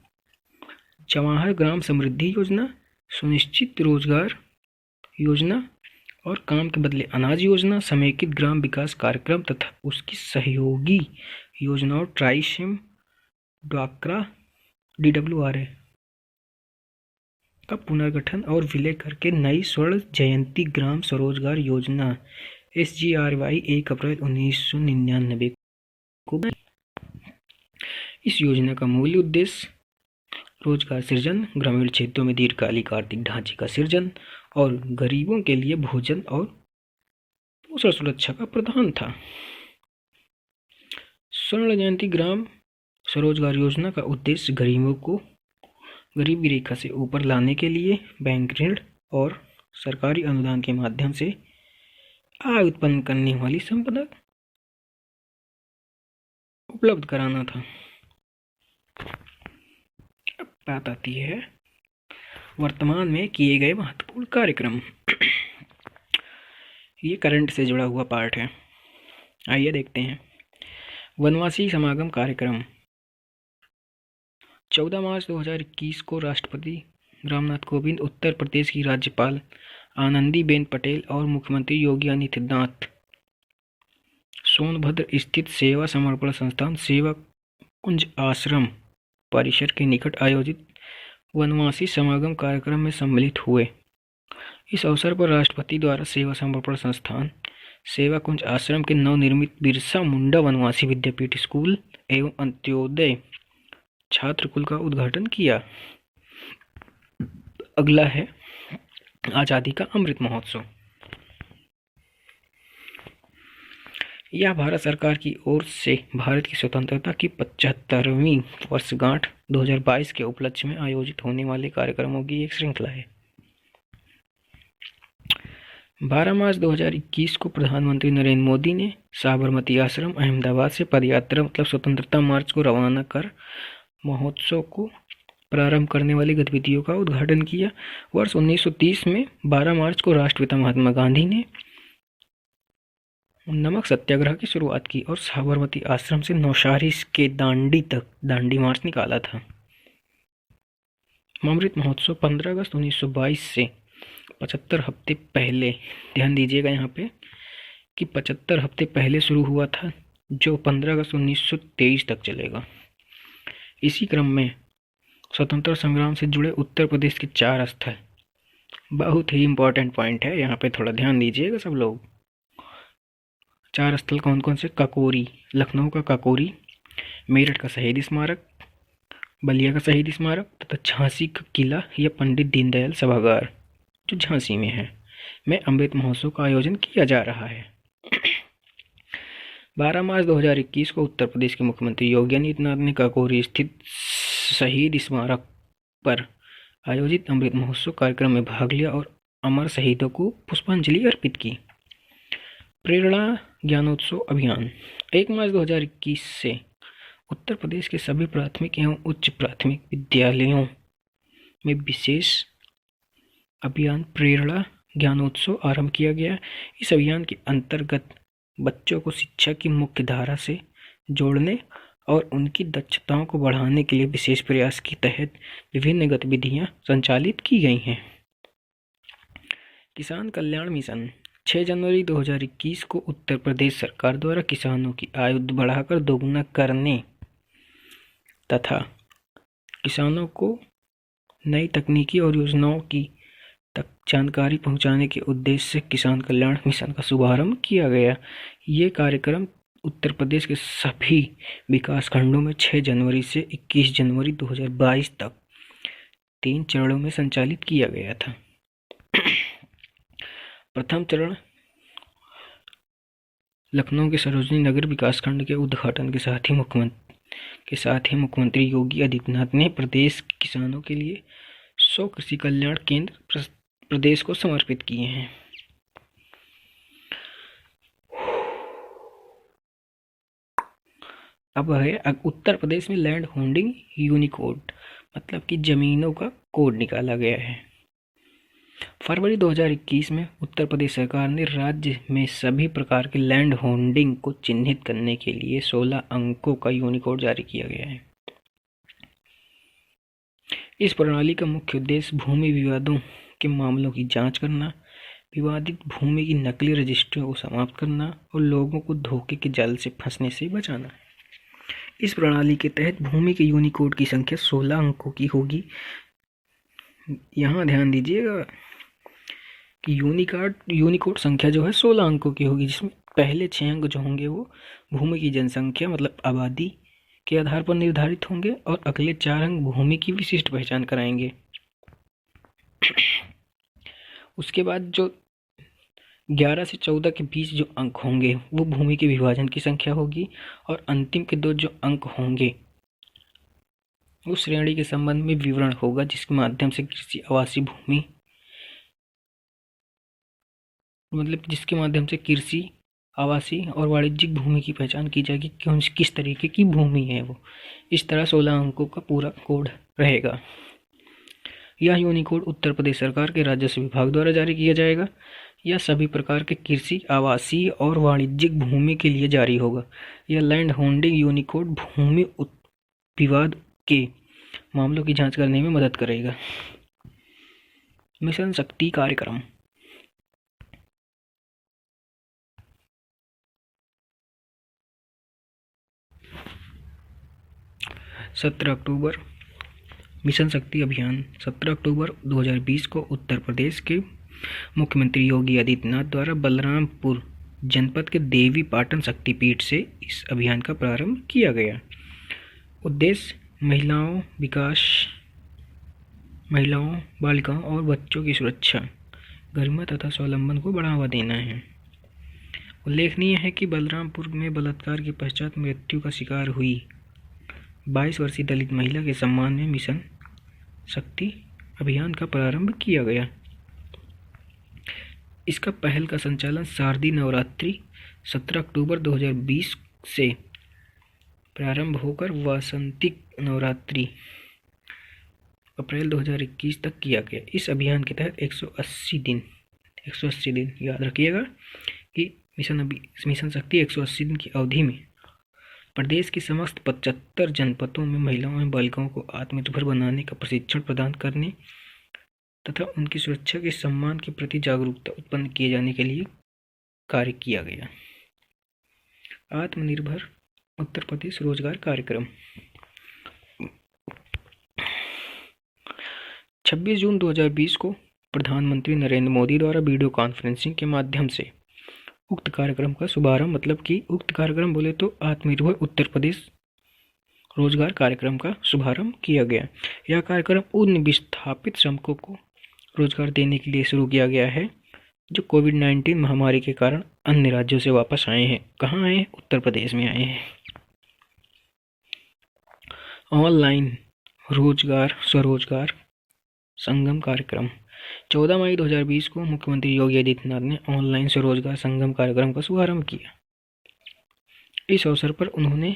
जवाहर ग्राम समृद्धि योजना, सुनिश्चित रोजगार योजना और काम के बदले अनाज योजना, समेकित ग्राम विकास कार्यक्रम तथा उसकी सहयोगी योजनाओं ट्राइशेम, ड्वाक्रा, DWRA का पुनर्गठन और विलय करके नई स्वर्ण जयंती ग्राम स्वरोजगार योजना SGRY 1 अप्रैल 1999 को। इस योजना का मूल उद्देश्य रोजगार सृजन, ग्रामीण क्षेत्रों में दीर्घकालिक आर्थिक ढांचे का सृजन और गरीबों के लिए भोजन और पोषण सुरक्षा का प्रदान था। स्वर्ण जयंती ग्राम स्वरोजगार योजना का उद्देश्य गरीबों को गरीबी रेखा से ऊपर लाने के लिए बैंक ऋण और सरकारी अनुदान के माध्यम से आय उत्पन्न करने वाली संपदा उपलब्ध कराना था। अब बात आती है वर्तमान में किए गए महत्वपूर्ण कार्यक्रम। ये करंट से जुड़ा हुआ पार्ट है, आइए देखते हैं। वनवासी समागम कार्यक्रम 14 मार्च 2021 को राष्ट्रपति रामनाथ कोविंद, उत्तर प्रदेश की राज्यपाल आनंदीबेन पटेल और मुख्यमंत्री योगी आदित्यनाथ सोनभद्र स्थित सेवा समर्पण संस्थान सेवा कुंज आश्रम परिसर के निकट आयोजित वनवासी समागम कार्यक्रम में सम्मिलित हुए। इस अवसर पर राष्ट्रपति द्वारा सेवा समर्पण संस्थान सेवा कुंज आश्रम के नवनिर्मित बिरसा मुंडा वनवासी विद्यापीठ स्कूल एवं अंत्योदय छात्र कुल का उद्घाटन किया। अगला है आजादी का अमृत महोत्सव। यह भारत सरकार की ओर से भारत की स्वतंत्रता की 75वीं वर्षगांठ 2022 के उपलक्ष्य में आयोजित होने वाले कार्यक्रमों की एक श्रृंखला है। 12 मार्च 2021 को प्रधानमंत्री नरेंद्र मोदी ने साबरमती आश्रम अहमदाबाद से पदयात्रा मतलब स्वतंत्रता मार्च को रवाना कर महोत्सव को प्रारंभ करने वाली गतिविधियों का उद्घाटन किया। वर्ष 1930 में 12 मार्च को राष्ट्रपिता महात्मा गांधी ने नमक सत्याग्रह की शुरुआत की और साबरमती आश्रम से नौशारी के दांडी तक दांडी मार्च निकाला था। अमृत महोत्सव 15 अगस्त 1922 से 75 हफ्ते पहले, ध्यान दीजिएगा यहाँ पे कि 75 हफ्ते पहले शुरू हुआ था, जो 15 अगस्त 1923 तक चलेगा। इसी क्रम में स्वतंत्रता संग्राम से जुड़े उत्तर प्रदेश के 4 स्थल। बहुत ही इम्पोर्टेंट पॉइंट है, यहाँ पे थोड़ा ध्यान दीजिएगा सब लोग। 4 स्थल कौन कौन से? काकोरी, लखनऊ का काकोरी, मेरठ का शहीद स्मारक, बलिया का शहीद स्मारक तथा झांसी का किला या पंडित दीनदयाल सभागार जो झांसी में है, में अमृत महोत्सव का आयोजन किया जा रहा है। 12 मार्च 2021 को उत्तर प्रदेश के मुख्यमंत्री योगी आदित्यनाथ ने काकोरी स्थित शहीद स्मारक पर आयोजित अमृत महोत्सव कार्यक्रम में भाग लिया और अमर शहीदों को पुष्पांजलि अर्पित की। प्रेरणा ज्ञानोत्सव अभियान 1 मार्च 2021 से उत्तर प्रदेश के सभी प्राथमिक एवं उच्च प्राथमिक विद्यालयों में विशेष अभियान प्रेरणा ज्ञानोत्सव आरंभ किया गया। इस अभियान के अंतर्गत बच्चों को शिक्षा की मुख्य धारा से जोड़ने और उनकी दक्षताओं को बढ़ाने के लिए विशेष प्रयास के तहत विभिन्न गतिविधियां संचालित की गई हैं। किसान कल्याण मिशन 6 जनवरी 2021 को उत्तर प्रदेश सरकार द्वारा किसानों की आय बढ़ाकर दोगुना करने तथा किसानों को नई तकनीकी और योजनाओं की जानकारी पहुंचाने के उद्देश्य से किसान कल्याण मिशन का शुभारंभ किया गया। ये कार्यक्रम उत्तर प्रदेश के सभी विकास खंडों में 6 जनवरी से 21 जनवरी 2022 तक 3 चरणों में संचालित किया गया था। प्रथम चरण लखनऊ के सरोजनी नगर विकास खंड के उद्घाटन के साथ ही मुख्यमंत्री योगी आदित्यनाथ ने प्रदेश के किसानों के लिए 100 कृषि कल्याण केंद्र प्रदेश को समर्पित किए हैं। अब है उत्तर प्रदेश में लैंड होल्डिंग यूनिकोड, मतलब कि जमीनों का कोड निकाला गया है। फरवरी 2021 में उत्तर प्रदेश सरकार ने राज्य में सभी प्रकार के लैंड होल्डिंग को चिन्हित करने के लिए 16 अंकों का यूनिकोड जारी किया गया है। इस प्रणाली का मुख्य उद्देश्य भूमि विवादों के मामलों की जांच करना, विवादित भूमि की नकली रजिस्ट्रियों को समाप्त करना और लोगों को धोखे के जाल से फंसने से बचाना। इस प्रणाली के तहत भूमि के यूनिकोड की संख्या 16 अंकों की होगी। यहाँ ध्यान दीजिएगा कि यूनिकोड संख्या जो है 16 अंकों की होगी, जिसमें पहले 6 अंक जो होंगे वो भूमि की जनसंख्या मतलब आबादी के आधार पर निर्धारित होंगे और अगले 4 अंक भूमि की विशिष्ट पहचान कराएंगे। उसके बाद जो 11 से 14 के बीच जो अंक होंगे वो भूमि के विभाजन की संख्या होगी और अंतिम के 2 जो अंक होंगे वो श्रेणी के संबंध में विवरण होगा, जिसके माध्यम से कृषि आवासीय भूमि जिसके माध्यम से कृषि आवासीय और वाणिज्यिक भूमि की पहचान की जाएगी कि किस तरीके की भूमि है वो। इस तरह 16 अंकों का पूरा कोड रहेगा। यह यूनिकोड उत्तर प्रदेश सरकार के राजस्व विभाग द्वारा जारी किया जाएगा। यह सभी प्रकार के कृषि आवासीय और वाणिज्यिक भूमि के लिए जारी होगा। यह लैंड होल्डिंग यूनिकोड भूमि विवाद के मामलों की जांच करने में मदद करेगा। मिशन शक्ति कार्यक्रम 17 अक्टूबर मिशन शक्ति अभियान 17 अक्टूबर 2020 को उत्तर प्रदेश के मुख्यमंत्री योगी आदित्यनाथ द्वारा बलरामपुर जनपद के देवी पाटन शक्तिपीठ से इस अभियान का प्रारंभ किया गया। उद्देश्य महिलाओं, बालिकाओं और बच्चों की सुरक्षा, गरिमा तथा स्वावलंबन को बढ़ावा देना है। उल्लेखनीय है कि बलरामपुर में बलात्कार के पश्चात मृत्यु का शिकार हुई 22 वर्षीय दलित महिला के सम्मान में मिशन शक्ति अभियान का प्रारंभ किया गया। इसका पहल का संचालन शारदीय नवरात्रि 17 अक्टूबर 2020 से प्रारंभ होकर वासंतिक नवरात्रि अप्रैल 2021 तक किया गया। इस अभियान के तहत 180 दिन याद रखिएगा कि मिशन शक्ति 180 दिन की अवधि में प्रदेश की समस्त 75 जनपदों में महिलाओं एवं बालिकाओं को आत्मनिर्भर बनाने का प्रशिक्षण प्रदान करने तथा उनकी सुरक्षा के सम्मान के प्रति जागरूकता उत्पन्न किए जाने के लिए कार्य किया गया। आत्मनिर्भर उत्तर प्रदेश रोजगार कार्यक्रम 26 जून 2020 को प्रधानमंत्री नरेंद्र मोदी द्वारा वीडियो कॉन्फ्रेंसिंग के माध्यम से उक्त कार्यक्रम का शुभारंभ, मतलब कि उक्त कार्यक्रम बोले तो आत्मनिर्भर उत्तर प्रदेश रोजगार कार्यक्रम का शुभारंभ किया गया। यह कार्यक्रम उन विस्थापित श्रमिकों को रोजगार देने के लिए शुरू किया गया है जो कोविड-19 महामारी के कारण अन्य राज्यों से वापस आए हैं। कहाँ आए हैं? उत्तर प्रदेश में आए हैं। ऑनलाइन रोजगार स्वरोजगार संगम कार्यक्रम। 14 मई 2020 को मुख्यमंत्री योगी आदित्यनाथ ने ऑनलाइन स्वरोजगार संगम कार्यक्रम का शुभारंभ किया। इस अवसर पर उन्होंने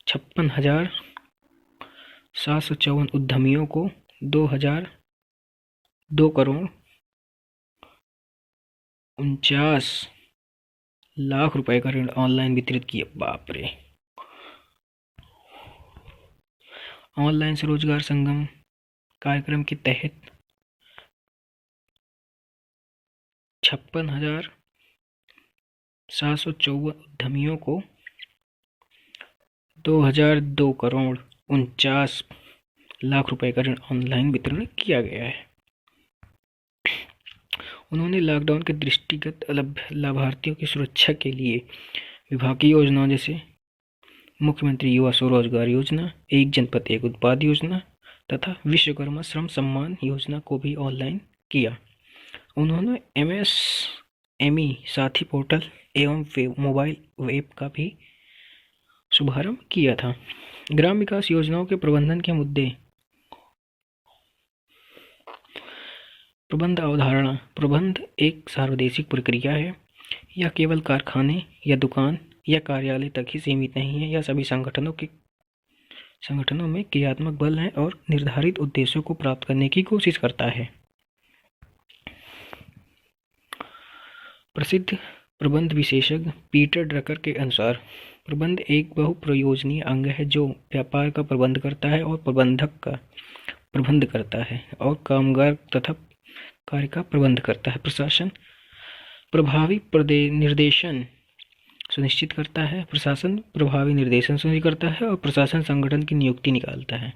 56,754 उद्यमियों को 2 करोड़ 49 लाख रुपए का ऋण ऑनलाइन वितरित किया। बाप रे! ऑनलाइन स्वरोजगार संगम कार्यक्रम के तहत 56,754 उद्यमियों को 2 करोड़ 49 लाख रुपए का ऋण ऑनलाइन वितरण किया गया है। उन्होंने लॉकडाउन के दृष्टिगत लाभार्थियों की सुरक्षा के लिए विभागीय योजनाओं जैसे मुख्यमंत्री युवा स्वरोजगार योजना, एक जनपद एक उत्पाद योजना तथा विश्वकर्मा श्रम सम्मान योजना को भी ऑनलाइन किया। उन्होंने MSME साथी पोर्टल एवं मोबाइल ऐप का भी शुभारंभ किया था। ग्राम विकास योजनाओं के प्रबंधन के मुद्दे। प्रबंध अवधारणा। प्रबंध एक सार्वदेशिक प्रक्रिया है। यह केवल कारखाने या दुकान या कार्यालय तक ही सीमित नहीं है। यह सभी संगठनों में क्रियात्मक बल है और निर्धारित उद्देश्यों को प्राप्त करने की कोशिश करता है। प्रसिद्ध प्रबंध विशेषज्ञ पीटर ड्रकर के अनुसार प्रबंध एक बहुप्रयोजनीय अंग है जो व्यापार का प्रबंध करता है और प्रबंधक का प्रबंध करता है और कामगार तथा कार्य का प्रबंध करता है। प्रशासन प्रभावी निर्देशन सुनिश्चित करता है। प्रशासन प्रभावी निर्देशन सुनिश्चित करता है और प्रशासन संगठन की नियुक्ति निकालता है।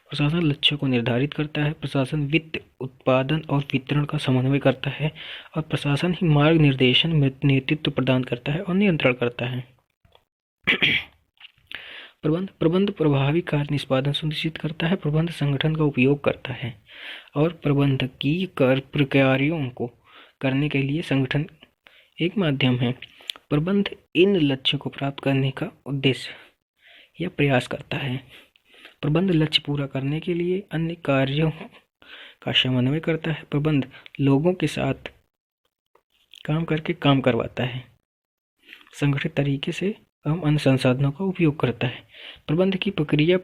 प्रशासन लक्ष्यों को निर्धारित करता है। प्रशासन वित्त उत्पादन और वितरण का समन्वय करता है और प्रशासन ही मार्ग निर्देशन नेतृत्व प्रदान करता है और नियंत्रण करता है। प्रबंध प्रभावी कार्य निष्पादन सुनिश्चित करता है। प्रबंध संगठन का उपयोग करता है और प्रबंधकीय प्रक्रियाओं को करने के लिए संगठन एक माध्यम है। प्रबंध इन लक्ष्यों को प्राप्त करने का उद्देश्य या प्रयास करता है। प्रबंध लक्ष्य पूरा करने के लिए अन्य कार्यों का समन्वय करता है। प्रबंध लोगों के साथ काम करके काम करवाता है, संगठित तरीके से एवं अन्य संसाधनों का उपयोग करता है। प्रबंध की प्रक्रिया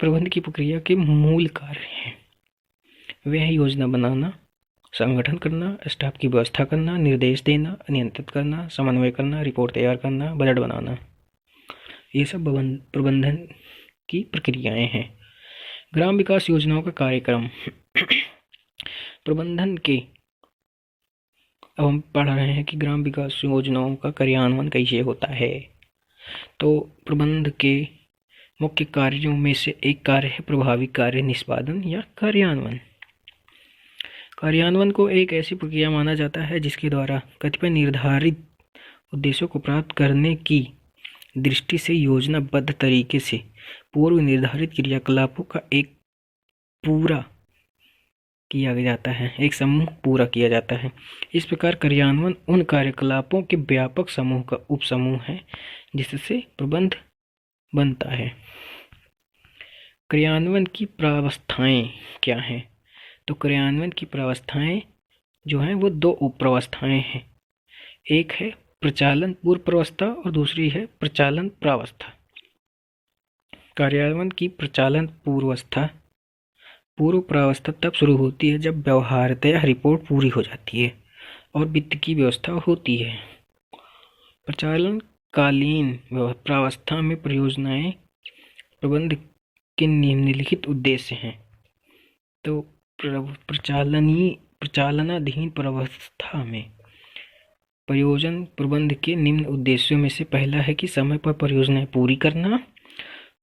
के मूल कार्य हैं। वे हैं योजना बनाना, संगठन करना, स्टाफ की व्यवस्था करना, निर्देश देना, नियंत्रित करना, समन्वय करना, रिपोर्ट तैयार करना, बजट बनाना। ये सब प्रबंधन की प्रक्रियाएं हैं। ग्राम विकास योजनाओं का कार्यक्रम। प्रबंधन के अब हम पढ़ रहे हैं कि ग्राम विकास योजनाओं का कार्यान्वयन कैसे होता है। तो प्रबंध के मुख्य कार्यों में से एक कार्य है प्रभावी कार्य निष्पादन या कार्यान्वयन। कार्यान्वयन को एक ऐसी प्रक्रिया माना जाता है जिसके द्वारा कतिपय निर्धारित उद्देश्यों को प्राप्त करने की दृष्टि से योजनाबद्ध तरीके से पूर्व निर्धारित क्रियाकलापों का एक समूह पूरा किया जाता है। इस प्रकार कार्यान्वयन उन कार्यकलापों के व्यापक समूह का उपसमूह है जिससे प्रबंध बनता है। क्रियान्वयन की प्रावस्थाएं क्या हैं? तो क्रियान्वयन की प्रावस्थाएं जो हैं वो 2 उप प्रावस्थाएं हैं। एक है प्रचालन पूर्व प्रावस्था और दूसरी है प्रचालन प्रावस्था। कार्यान्वयन की प्रचालन पूर्व प्रावस्था तब शुरू होती है जब व्यवहार्यता रिपोर्ट पूरी हो जाती है और वित्त की व्यवस्था होती है। प्रचालन कालीन प्रावस्था में परियोजनाएं प्रबंध के निम्नलिखित उद्देश्य हैं। तो प्रचालनाधीन प्रावस्था में परियोजना प्रबंध के निम्न उद्देश्यों में से पहला है कि समय पर परियोजनाएं पूरी करना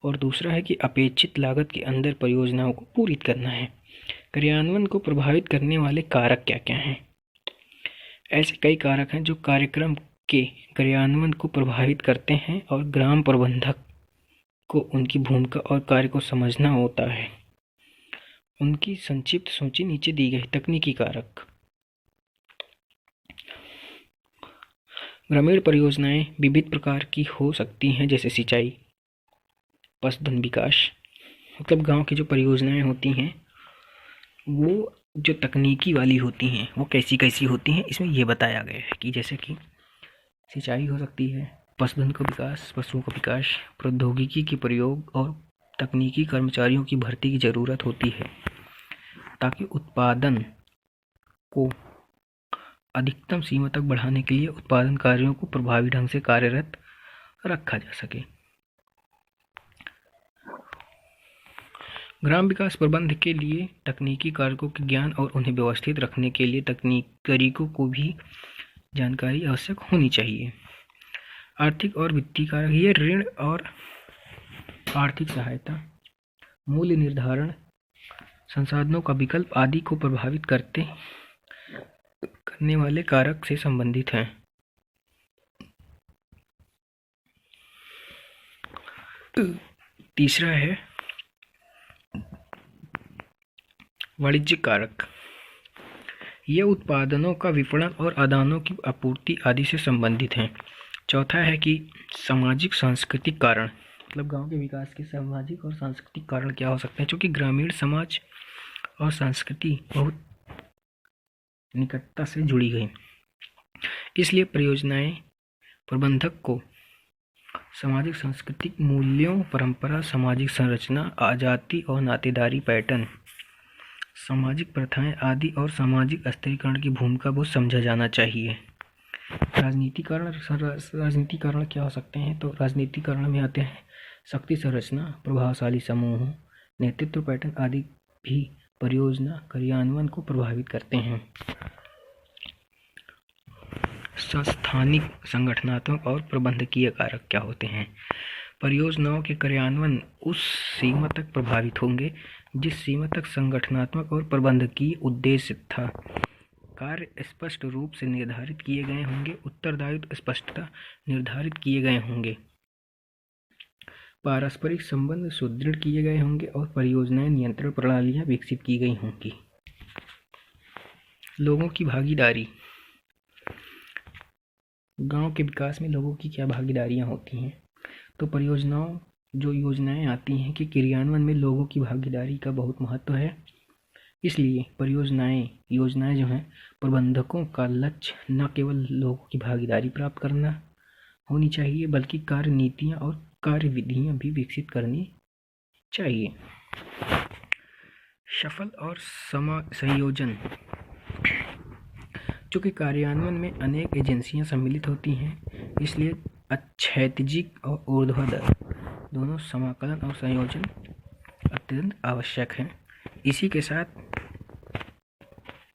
और दूसरा है कि अपेक्षित लागत के अंदर परियोजनाओं को पूरी करना है। कार्यान्वयन को प्रभावित करने वाले कारक क्या क्या हैं? ऐसे कई कारक हैं जो कार्यक्रम के कार्यान्वयन को प्रभावित करते हैं और ग्राम प्रबंधक को उनकी भूमिका और कार्य को समझना होता है। उनकी संक्षिप्त सूची नीचे दी गई। तकनीकी कारक। ग्रामीण परियोजनाएं विविध प्रकार की हो सकती हैं, जैसे सिंचाई, पशुधन विकास। मतलब गांव की जो परियोजनाएं होती हैं वो जो तकनीकी वाली होती हैं वो कैसी कैसी होती हैं, इसमें ये बताया गया है कि जैसे कि सिंचाई हो सकती है, पशुधन का विकास, पशुओं का विकास, प्रौद्योगिकी के प्रयोग और तकनीकी कर्मचारियों की भर्ती की ज़रूरत होती है ताकि उत्पादन को अधिकतम सीमा तक बढ़ाने के लिए उत्पादन कार्यों को प्रभावी ढंग से कार्यरत रखा जा सके। ग्राम विकास प्रबंध के लिए तकनीकी कारकों के ज्ञान और उन्हें व्यवस्थित रखने के लिए तकनीकों को भी जानकारी आवश्यक होनी चाहिए। आर्थिक और वित्तीय कारक। ये ऋण और आर्थिक सहायता, मूल्य निर्धारण, संसाधनों का विकल्प आदि को प्रभावित करने वाले कारक से संबंधित हैं। तीसरा है वाणिज्यिक कारक। ये उत्पादनों का विपणन और आदानों की आपूर्ति आदि से संबंधित हैं। चौथा है कि सामाजिक सांस्कृतिक कारण। मतलब गांव के विकास के सामाजिक और सांस्कृतिक कारण क्या हो सकते हैं, क्योंकि ग्रामीण समाज और संस्कृति बहुत निकटता से जुड़ी गई, इसलिए परियोजनाएं प्रबंधक को सामाजिक सांस्कृतिक मूल्यों, परंपरा, सामाजिक संरचना, आजादी और नातेदारी पैटर्न, सामाजिक प्रथाएं आदि और सामाजिक स्थिरीकरण की भूमिका को समझा जाना चाहिए। राजनीतिक कारण क्या हो सकते हैं? तो राजनीतिक कारण में आते हैं शक्ति संरचना, प्रभावशाली समूह, नेतृत्व पैटर्न आदि भी परियोजना कार्यान्वयन को प्रभावित करते हैं। संस्थानिक, संगठनात्मक और प्रबंधकीय कारक क्या होते हैं? परियोजनाओं के कार्यान्वयन उस सीमा तक प्रभावित होंगे जिस सीमा तक संगठनात्मक और प्रबंधकीय उद्देश्य था कार्य स्पष्ट रूप से निर्धारित किए गए होंगे, उत्तरदायित्व स्पष्टता निर्धारित किए गए होंगे, पारस्परिक संबंध सुदृढ़ किए गए होंगे और परियोजनाएं नियंत्रण प्रणालियां विकसित की गई होंगी। लोगों की भागीदारी। गांव के विकास में लोगों की क्या भागीदारियां होती हैं? तो परियोजनाओं जो योजनाएं आती हैं कि क्रियान्वयन में लोगों की भागीदारी का बहुत महत्व है, इसलिए योजनाएं जो हैं प्रबंधकों का लक्ष्य न केवल लोगों की भागीदारी प्राप्त करना होनी चाहिए बल्कि कार्य नीतियां और कार्य विधियां भी विकसित करनी चाहिए। सफल और संयोजन। चूँकि कार्यान्वयन में अनेक एजेंसियां सम्मिलित होती हैं, इसलिए क्षैतिजिक और ऊर्ध्वाधर दोनों समाकलन और संयोजन अत्यंत आवश्यक है। इसी के साथ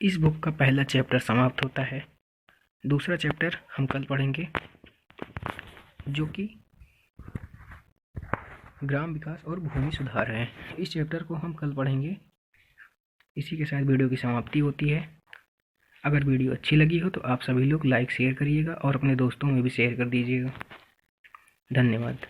इस बुक का पहला चैप्टर समाप्त होता है। दूसरा चैप्टर हम कल पढ़ेंगे जो कि ग्राम विकास और भूमि सुधार है। इस चैप्टर को हम कल पढ़ेंगे। इसी के साथ वीडियो की समाप्ति होती है। अगर वीडियो अच्छी लगी हो तो आप सभी लोग लाइक शेयर करिएगा और अपने दोस्तों में भी शेयर कर दीजिएगा। धन्यवाद।